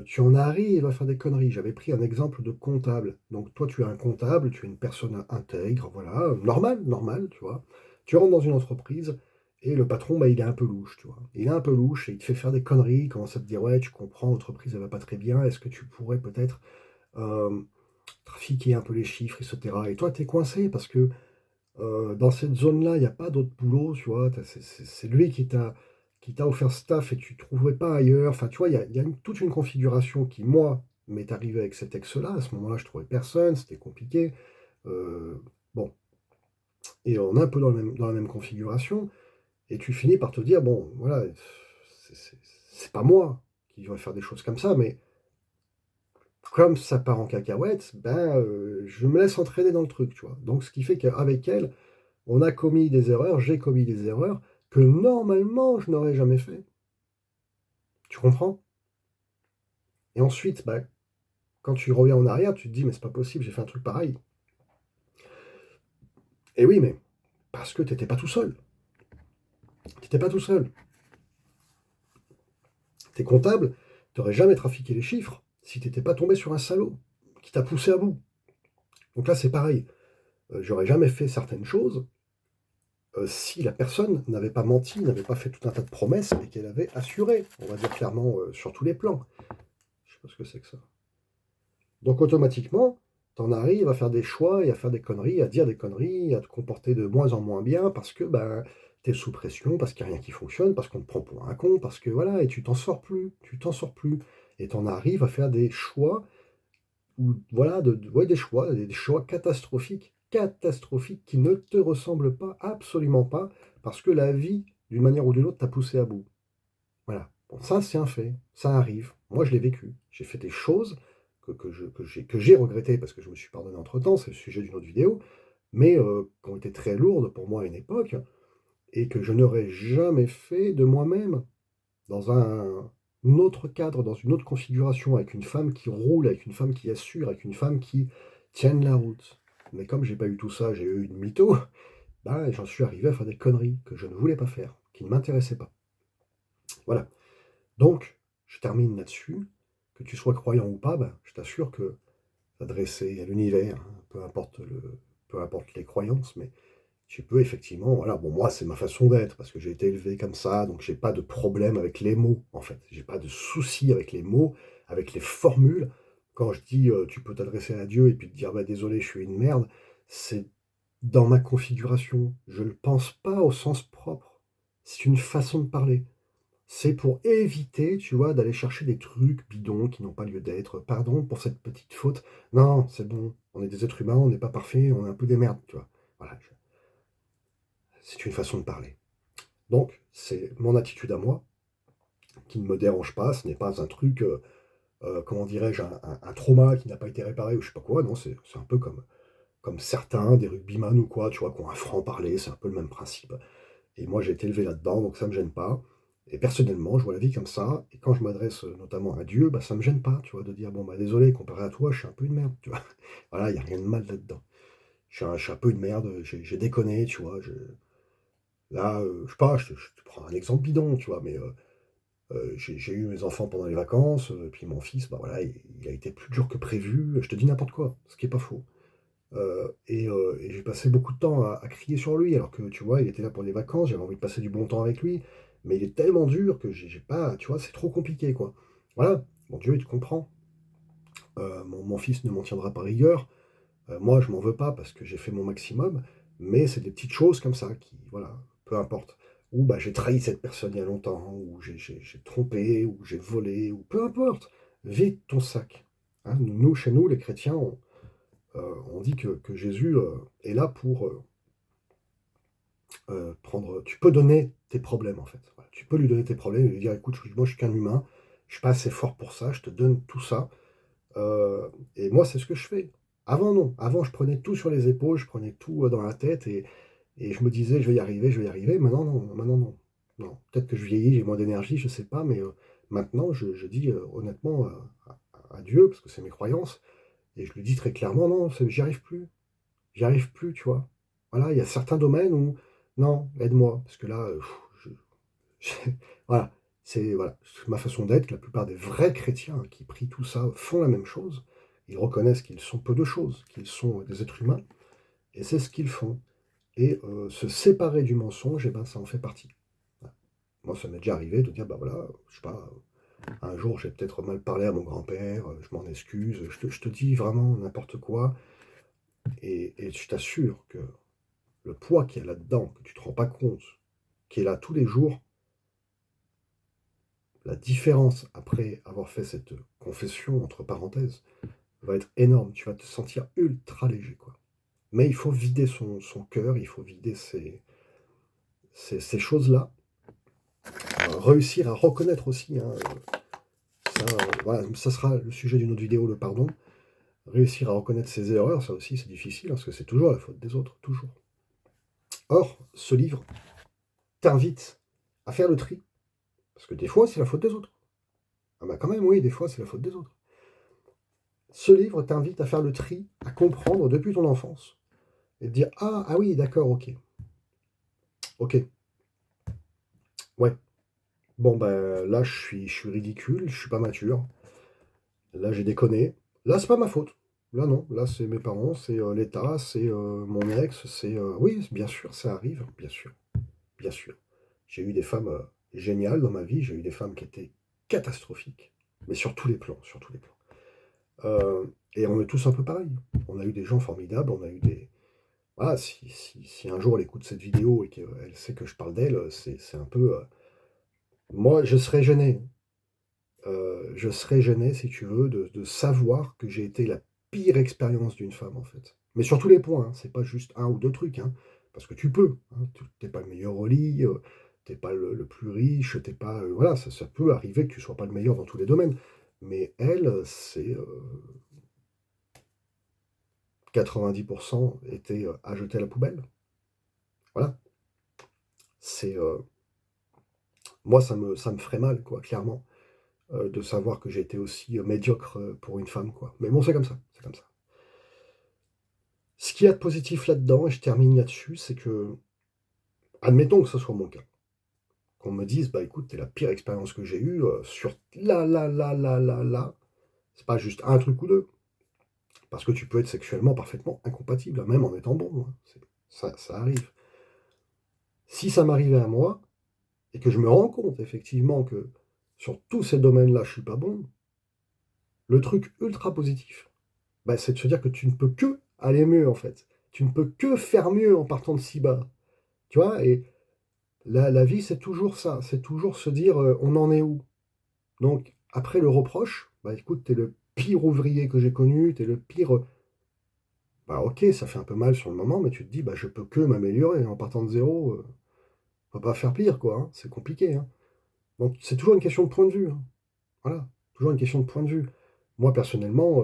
tu en arrives à faire des conneries. J'avais pris un exemple de comptable. Donc toi, tu es un comptable, tu es une personne intègre, voilà, normal, tu vois? Tu rentres dans une entreprise et le patron, bah, il est un peu louche, tu vois? Il est un peu louche et il te fait faire des conneries, il commence à te dire: «Ouais, tu comprends, l'entreprise, elle va pas très bien. Est-ce que tu pourrais peut-être, hem, trafiquer un peu les chiffres?» et cetera et toi, tu es coincé parce que dans cette zone-là, il y a pas d'autre boulot, tu vois? Tu c'est lui qui t'a offert ce taf et tu trouvais pas ailleurs. Enfin, tu vois, il y a toute une configuration qui, moi, m'est arrivée avec cet ex-là. À ce moment-là, je trouvais personne, c'était compliqué. Bon et on est un peu dans la même configuration et tu finis par te dire: «Bon, voilà, c'est c'est pas moi qui devrais faire des choses comme ça, mais comme ça part en cacahuète, ben, je me laisse entraîner dans le truc», tu vois? Donc ce qui fait qu'avec elle, on a commis des erreurs, j'ai commis des erreurs que normalement je n'aurais jamais fait. Tu comprends? Et ensuite, bah, quand tu reviens en arrière, tu te dis: «Mais c'est pas possible, j'ai fait un truc pareil». Et oui, mais parce que tu étais pas tout seul. Tu étais pas tout seul. Tu es comptable, tu aurais jamais trafiqué les chiffres si tu étais pas tombé sur un salaud qui t'a poussé à bout. Donc là, c'est pareil, j'aurais jamais fait certaines choses, si la personne n'avait pas menti, n'avait pas fait tout un tas de promesses et qu'elle avait assuré, on va dire clairement, sur tous les plans. Je sais pas ce que c'est que ça. Donc automatiquement, tu en arrives à faire des choix et à faire des conneries, à dire des conneries, à te comporter de moins en moins bien parce que, ben, tu es sous pression, parce qu'il y a rien qui fonctionne, parce qu'on te prend pour un con, parce que voilà et tu t'en sors plus et tu en arrives à faire des choix ou voilà, ouais, des choix catastrophiques qui ne te ressemblent pas, absolument pas, parce que la vie, d'une manière ou d'une autre, t'a poussé à bout. Voilà. Bon, ça, c'est un fait, ça arrive. Moi, je l'ai vécu. J'ai fait des choses que j'ai regrettées parce que je me suis pardonné entre-temps, c'est le sujet d'une autre vidéo, mais qui ont été très lourdes pour moi à une époque et que je n'aurais jamais fait de moi-même dans un autre cadre, dans une autre configuration, avec une femme qui roule, avec une femme qui assure, avec une femme qui tienne la route. Mais comme j'ai pas eu tout ça, j'ai eu une mytho, bah, j'en suis arrivé à faire des conneries que je ne voulais pas faire, qui ne m'intéressaient pas. Voilà. Donc, je termine là-dessus, que tu sois croyant ou pas, ben, je t'assure que s'adresser à l'univers, hein, peu importe les croyances, mais tu peux effectivement, voilà, bon, moi, c'est ma façon d'être, parce que j'ai été élevé comme ça, donc j'ai pas de problème avec les mots, en fait. J'ai pas de souci avec les mots, avec les formules. Quand je dis, tu peux t'adresser à Dieu et puis te dire: «Bah, désolé, je suis une merde», c'est dans ma configuration. Je ne le pense pas au sens propre. C'est une façon de parler. C'est pour éviter, tu vois, d'aller chercher des trucs bidons qui n'ont pas lieu d'être. «Pardon pour cette petite faute». Non, c'est bon, on est des êtres humains, on n'est pas parfaits, on est un peu des merdes, tu vois? Voilà, je c'est une façon de parler. Donc c'est mon attitude à moi qui ne me dérange pas, ce n'est pas un truc, comment dirais-je? Un trauma qui n'a pas été réparé ou je sais pas quoi. Non, c'est un peu comme certains, des rugbyman ou quoi, tu vois, qui ont un franc-parler, c'est un peu le même principe. Et moi, j'ai été élevé là-dedans, donc ça me gêne pas. Et personnellement, je vois la vie comme ça. Et quand je m'adresse notamment à Dieu, bah, ça me gêne pas, tu vois, de dire, bon, bah, désolé, comparé à toi, je suis un peu une merde, tu vois. Voilà, il n'y a rien de mal là-dedans. Je suis un peu une merde, j'ai déconné, tu vois. Là, je sais pas, je te prends un exemple bidon, tu vois, mais j'ai eu mes enfants pendant les vacances, puis mon fils, bah voilà, il a été plus dur que prévu. Je te dis n'importe quoi, ce qui est pas faux. Et j'ai passé beaucoup de temps à crier sur lui, alors que, tu vois, il était là pour les vacances, j'avais envie de passer du bon temps avec lui, mais il est tellement dur que j'ai pas, tu vois, c'est trop compliqué, quoi. Voilà, mon Dieu, il te comprend. Mon fils ne m'en tiendra pas rigueur. Moi, je m'en veux pas parce que j'ai fait mon maximum, mais c'est des petites choses comme ça qui, voilà, peu importe. Ou bah, j'ai trahi cette personne il y a longtemps, ou j'ai trompé, ou j'ai volé, ou peu importe. Vide ton sac. Hein, nous, chez nous, les chrétiens, on dit que Jésus est là pour prendre. Tu peux donner tes problèmes, en fait. Voilà, tu peux lui donner tes problèmes et lui dire, écoute, moi, je suis qu'un humain, je suis pas assez fort pour ça, je te donne tout ça. Heu et moi, c'est ce que je fais. Avant, non. Avant, je prenais tout sur les épaules, je prenais tout, dans la tête et je me disais: «Je vais y arriver, je vais y arriver». Maintenant, non. Maintenant, non. Non. Peut-être que je vieillis, j'ai moins d'énergie, je sais pas, mais maintenant, je dis, honnêtement, à Dieu, parce que c'est mes croyances et je lui dis très clairement: «Non, j'y arrive plus. J'y arrive plus», tu vois? Voilà, il y a certains domaines où non, aide-moi, parce que là, je voilà, c'est voilà, c'est ma façon d'être. La plupart des vrais chrétiens qui prient tout ça font la même chose. Ils reconnaissent qu'ils sont peu de choses, qu'ils sont des êtres humains, et c'est ce qu'ils font. Et se séparer du mensonge, eh ben, ça en fait partie. Voilà. Moi, ça m'est déjà arrivé de dire, bah voilà, je sais pas, un jour j'ai peut-être mal parlé à mon grand-père, je m'en excuse, je te dis vraiment n'importe quoi, et je t'assure que le poids qu'il y a là-dedans, que tu te rends pas compte, qui est là tous les jours. La différence après avoir fait cette confession, entre parenthèses, va être énorme. Tu vas te sentir ultra léger, quoi. Mais il faut vider son cœur, il faut vider ces choses-là. Réussir à reconnaître aussi, hein, ça, voilà, ça sera le sujet d'une autre vidéo, le pardon. Réussir à reconnaître ses erreurs, ça aussi c'est difficile, parce que c'est toujours la faute des autres, toujours. Or, ce livre t'invite à faire le tri, parce que des fois c'est la faute des autres. Ah bah quand même, oui, des fois c'est la faute des autres. Ce livre t'invite à faire le tri, à comprendre depuis ton enfance et te dire: «Ah oui, d'accord, OK. OK, ouais. Bon, ben là, je suis ridicule, je suis pas mature. Là, j'ai déconné. Là, c'est pas ma faute. Là, non. Là, c'est mes parents, c'est, l'État, c'est, mon ex, c'est, oui, bien sûr, ça arrive, bien sûr, bien sûr. J'ai eu des femmes, géniales dans ma vie, j'ai eu des femmes qui étaient catastrophiques, mais sur tous les plans, sur tous les plans. Et on est tous un peu pareils. On a eu des gens formidables, on a eu des voilà, si un jour elle écoute cette vidéo et qu'elle sait que je parle d'elle, c'est un peu, moi, je serais gêné, si tu veux, de savoir que j'ai été la pire expérience d'une femme, en fait. Mais sur tous les points, hein, c'est pas juste un ou 2 trucs, hein, parce que tu peux, hein, tu pas le meilleur au lit, tu pas le plus riche, t'es pas, voilà, ça peut arriver que tu sois pas le meilleur dans tous les domaines. Mais elle, c'est, 90 étaient, à jeter à la poubelle. Voilà, c'est, moi ça me ferait mal, quoi, clairement, de savoir que j'ai été aussi, médiocre, pour une femme, quoi. Mais bon, c'est comme ça, c'est comme ça. Ce qu'il y a de positif là-dedans, et je termine là-dessus, c'est que, admettons que ce soit mon cas, qu'on me dise: «Bah, écoute, tu la pire expérience que j'ai eue, sur là, c'est pas juste un truc ou 2, parce que tu peux être sexuellement parfaitement incompatible, hein, même en étant bon, hein, ça arrive. Si ça m'arrivait à moi et que je me rends compte effectivement que sur tous ces domaines-là, je suis pas bon, le truc ultra positif, bah, c'est de se dire que tu ne peux que aller mieux, en fait. Tu ne peux que faire mieux en partant de si bas, tu vois? Et la vie, c'est toujours ça, c'est toujours se dire, «On en est où?» Donc après le reproche, bah, écoute, tu es le pire ouvrier que j'ai connu, tu es le pire, bah, OK, ça fait un peu mal sur le moment, mais tu te dis: «Bah, je peux que m'améliorer en partant de zéro, on va pas faire pire, quoi, hein». C'est compliqué, hein. Donc c'est toujours une question de point de vue, hein. Voilà, toujours une question de point de vue. Moi, personnellement,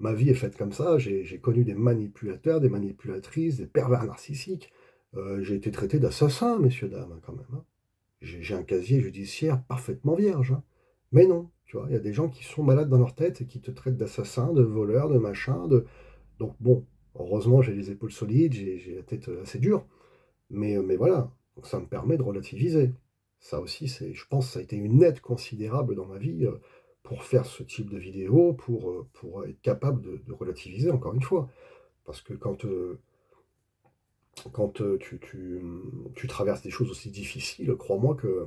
ma vie est faite comme ça, j'ai connu des manipulateurs, des manipulatrices, des pervers narcissiques. J'ai été traité d'assassin, messieurs, dames, hein, quand même, hein. J'ai un casier judiciaire parfaitement vierge, hein. Mais non, tu vois? Il y a des gens qui sont malades dans leur tête et qui te traitent d'assassin, de voleur, de machin, de donc bon, heureusement, j'ai les épaules solides, j'ai la tête, assez dure, mais voilà, donc ça me permet de relativiser. Ça aussi, c'est je pense, ça a été une aide considérable dans ma vie, pour faire ce type de vidéo, pour être capable de relativiser encore une fois. Parce que quand tu traverses des choses aussi difficiles, crois-moi que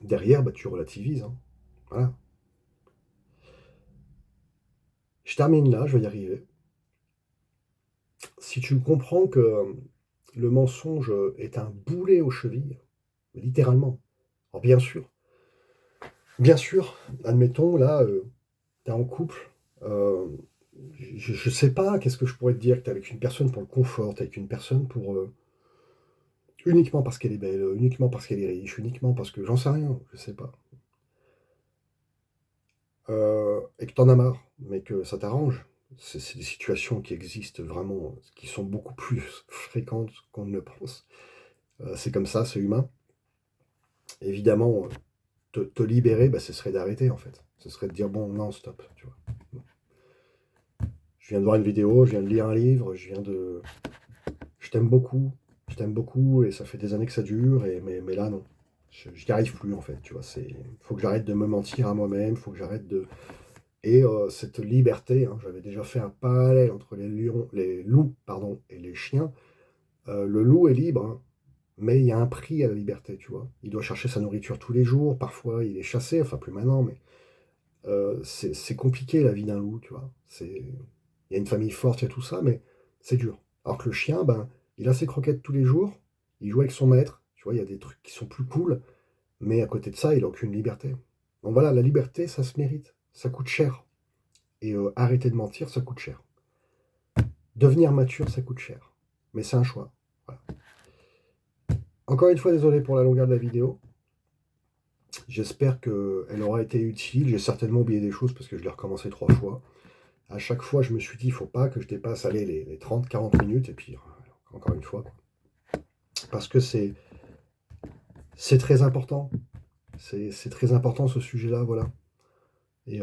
derrière, bah, tu relativises, hein. Voilà. Je termine là, je vais y arriver. Si tu comprends que le mensonge est un boulet aux chevilles, littéralement. Alors bien sûr, admettons là, tu es en couple, heu, je sais pas, qu'est-ce que je pourrais te dire? Que tu es avec une personne pour le confort, tu es avec une personne pour, uniquement parce qu'elle est belle, uniquement parce qu'elle est riche, uniquement parce que j'en sais rien, je sais pas. Et que tu en as marre, mais que ça t'arrange. C'est des situations qui existent vraiment, qui sont beaucoup plus fréquentes qu'on ne le pense. C'est comme ça, c'est humain. Évidemment, te libérer, bah, ce serait d'arrêter, en fait. Ce serait de dire: «Bon, non, stop», tu vois? Je viens de voir une vidéo, je viens de lire un livre, je t'aime beaucoup, je t'aime beaucoup et ça fait des années que ça dure et mais là, non. Je n'y arrive plus, en fait, tu vois? Faut que j'arrête de me mentir à moi-même, faut que j'arrête de et cette liberté, hein, j'avais déjà fait un parallèle entre les loups, pardon, et les chiens. Le loup est libre, hein, mais il y a un prix à la liberté, tu vois? Il doit chercher sa nourriture tous les jours, parfois il est chassé, enfin plus maintenant, mais c'est compliqué la vie d'un loup, tu vois? Il y a une famille forte, il y a tout ça, mais c'est dur. Alors que le chien, ben, il a ses croquettes tous les jours, il joue avec son maître, tu vois? Il y a des trucs qui sont plus cool, mais à côté de ça, il a aucune liberté. Donc voilà, la liberté, ça se mérite, ça coûte cher et arrêter de mentir, ça coûte cher. Devenir mature, ça coûte cher, mais c'est un choix, voilà. Encore une fois, désolé pour la longueur de la vidéo. J'espère qu'elle aura été utile. J'ai certainement oublié des choses parce que je l'ai recommencé 3 fois. À chaque fois, je me suis dit: «Il faut pas que je dépasse, allez, les 30-40 minutes» et puis, encore une fois, quoi. Parce que c'est très important. C'est très important ce sujet-là, voilà et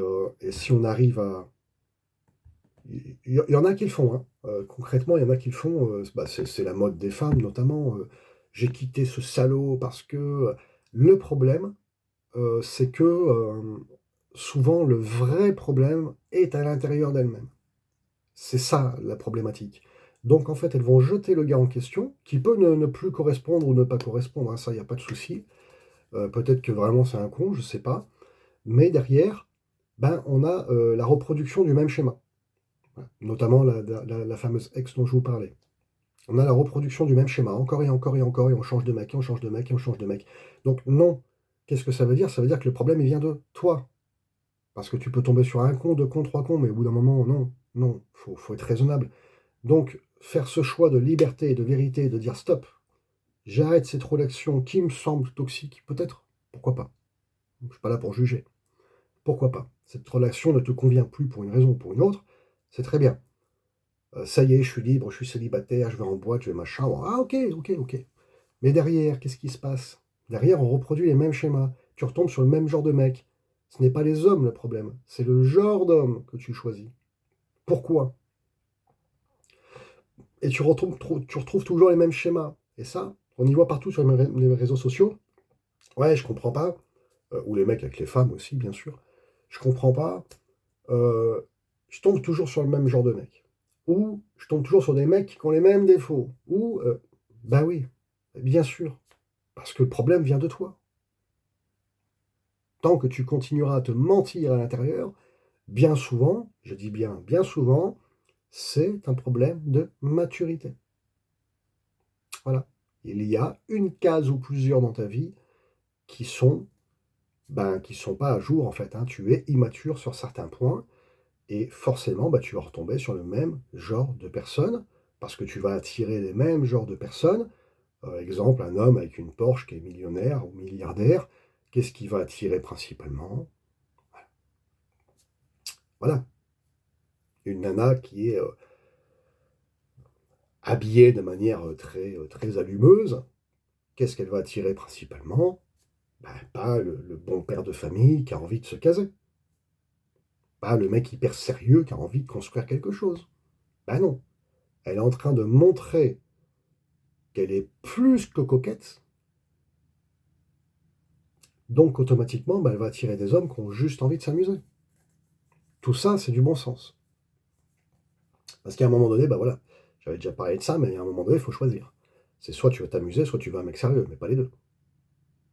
si on arrive à il y en a qui le font, hein. Concrètement, il y en a qui le font, bah, c'est la mode des femmes notamment, «J'ai quitté ce salaud parce que», le problème, c'est que, souvent le vrai problème est à l'intérieur d'elles-mêmes. C'est ça la problématique. Donc en fait, elles vont jeter le gars en question, qui peut ne plus correspondre ou ne pas correspondre, hein, ça, il y a pas de souci. Peut-être que vraiment c'est un con, je sais pas. Mais derrière, ben, on a, la reproduction du même schéma. Voilà. Notamment la fameuse ex dont je vous parlais. On a la reproduction du même schéma, encore et encore et encore et on change de mec et on change de mec et on change de mec. Donc non. Qu'est-ce que ça veut dire? Ça veut dire que le problème, il vient de toi. Parce que tu peux tomber sur un con, 2 cons, 3 cons, mais au bout d'un moment, non, non, faut être raisonnable. Donc, faire ce choix de liberté et de vérité, de dire: «Stop, j'arrête cette relation qui me semble toxique», peut-être, pourquoi pas? Je suis pas là pour juger. Pourquoi pas? Cette relation ne te convient plus pour une raison ou pour une autre, c'est très bien. Ça y est, je suis libre, je suis célibataire, je vais en boîte, je vais machin. Ah OK, OK, OK. Mais derrière, qu'est-ce qui se passe? Derrière, on reproduit les mêmes schémas. Tu retombes sur le même genre de mec. Ce n'est pas les hommes le problème, c'est le genre d'homme que tu choisis. Pourquoi? Et tu retrouves toujours les mêmes schémas. Et ça, on y voit partout sur les réseaux sociaux. Ouais, je comprends pas. Ou les mecs avec les femmes aussi, bien sûr. Je comprends pas. euh, je tombe toujours sur le même genre de mec. Ou je tombe toujours sur des mecs qui ont les mêmes défauts. Ou, bah oui, bien sûr. Parce que le problème vient de toi. Tant que tu continueras à te mentir à l'intérieur, bien souvent, je dis bien souvent, c'est un problème de maturité. Voilà. Il y a une case ou plusieurs dans ta vie qui sont, ben, qui sont pas à jour en fait, hein. Tu es immature sur certains points et forcément, bah, tu vas retomber sur le même genre de personnes parce que tu vas attirer les mêmes genres de personnes. Exemple, un homme avec une Porsche qui est millionnaire ou milliardaire, qu'est-ce qui va attirer principalement? Voilà, une nana qui est, habillée de manière, très allumeuse. Qu'est-ce qu'elle va attirer principalement? Bah, pas le bon père de famille qui a envie de se caser. Pas le mec hyper sérieux qui a envie de construire quelque chose. Bah non, elle est en train de montrer qu'elle est plus que coquette, donc automatiquement, bah, elle va attirer des hommes qui ont juste envie de s'amuser. Tout ça, c'est du bon sens. Parce qu'à un moment donné, bah, voilà, j'avais déjà parlé de ça, mais à un moment donné, il faut choisir. C'est soit tu veux t'amuser, soit tu veux un mec sérieux, mais pas les 2.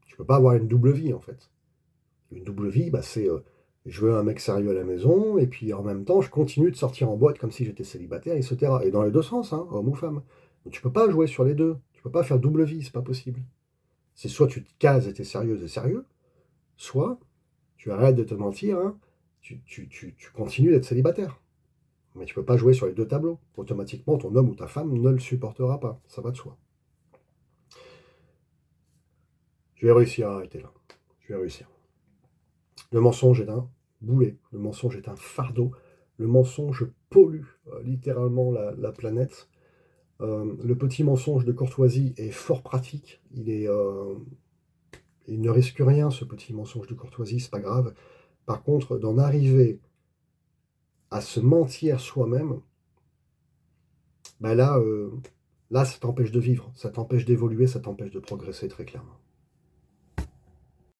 Tu peux pas avoir une double vie, en fait. Une double vie, bah, c'est, je veux un mec sérieux à la maison et puis en même temps, je continue de sortir en boîte comme si j'étais célibataire et cetera et dans les 2 sens, hein, homme ou femme. Donc tu peux pas jouer sur les 2. Tu peux pas faire double vie, c'est pas possible. C'est soit tu te cases et tu es sérieuse et sérieux, soit tu arrêtes de te mentir, hein, tu continues d'être célibataire. Mais tu peux pas jouer sur les 2 tableaux. Automatiquement, ton homme ou ta femme ne le supportera pas, ça va de soi. Je vais réussir à arrêter là. Je vais réussir. Le mensonge est un boulet, le mensonge est un fardeau, le mensonge pollue littéralement la planète. Le petit mensonge de courtoisie est fort pratique, il ne risque rien ce petit mensonge de courtoisie, c'est pas grave. Par contre, d'en arriver à se mentir soi-même, bah là, là ça t'empêche de vivre, ça t'empêche d'évoluer, ça t'empêche de progresser très clairement.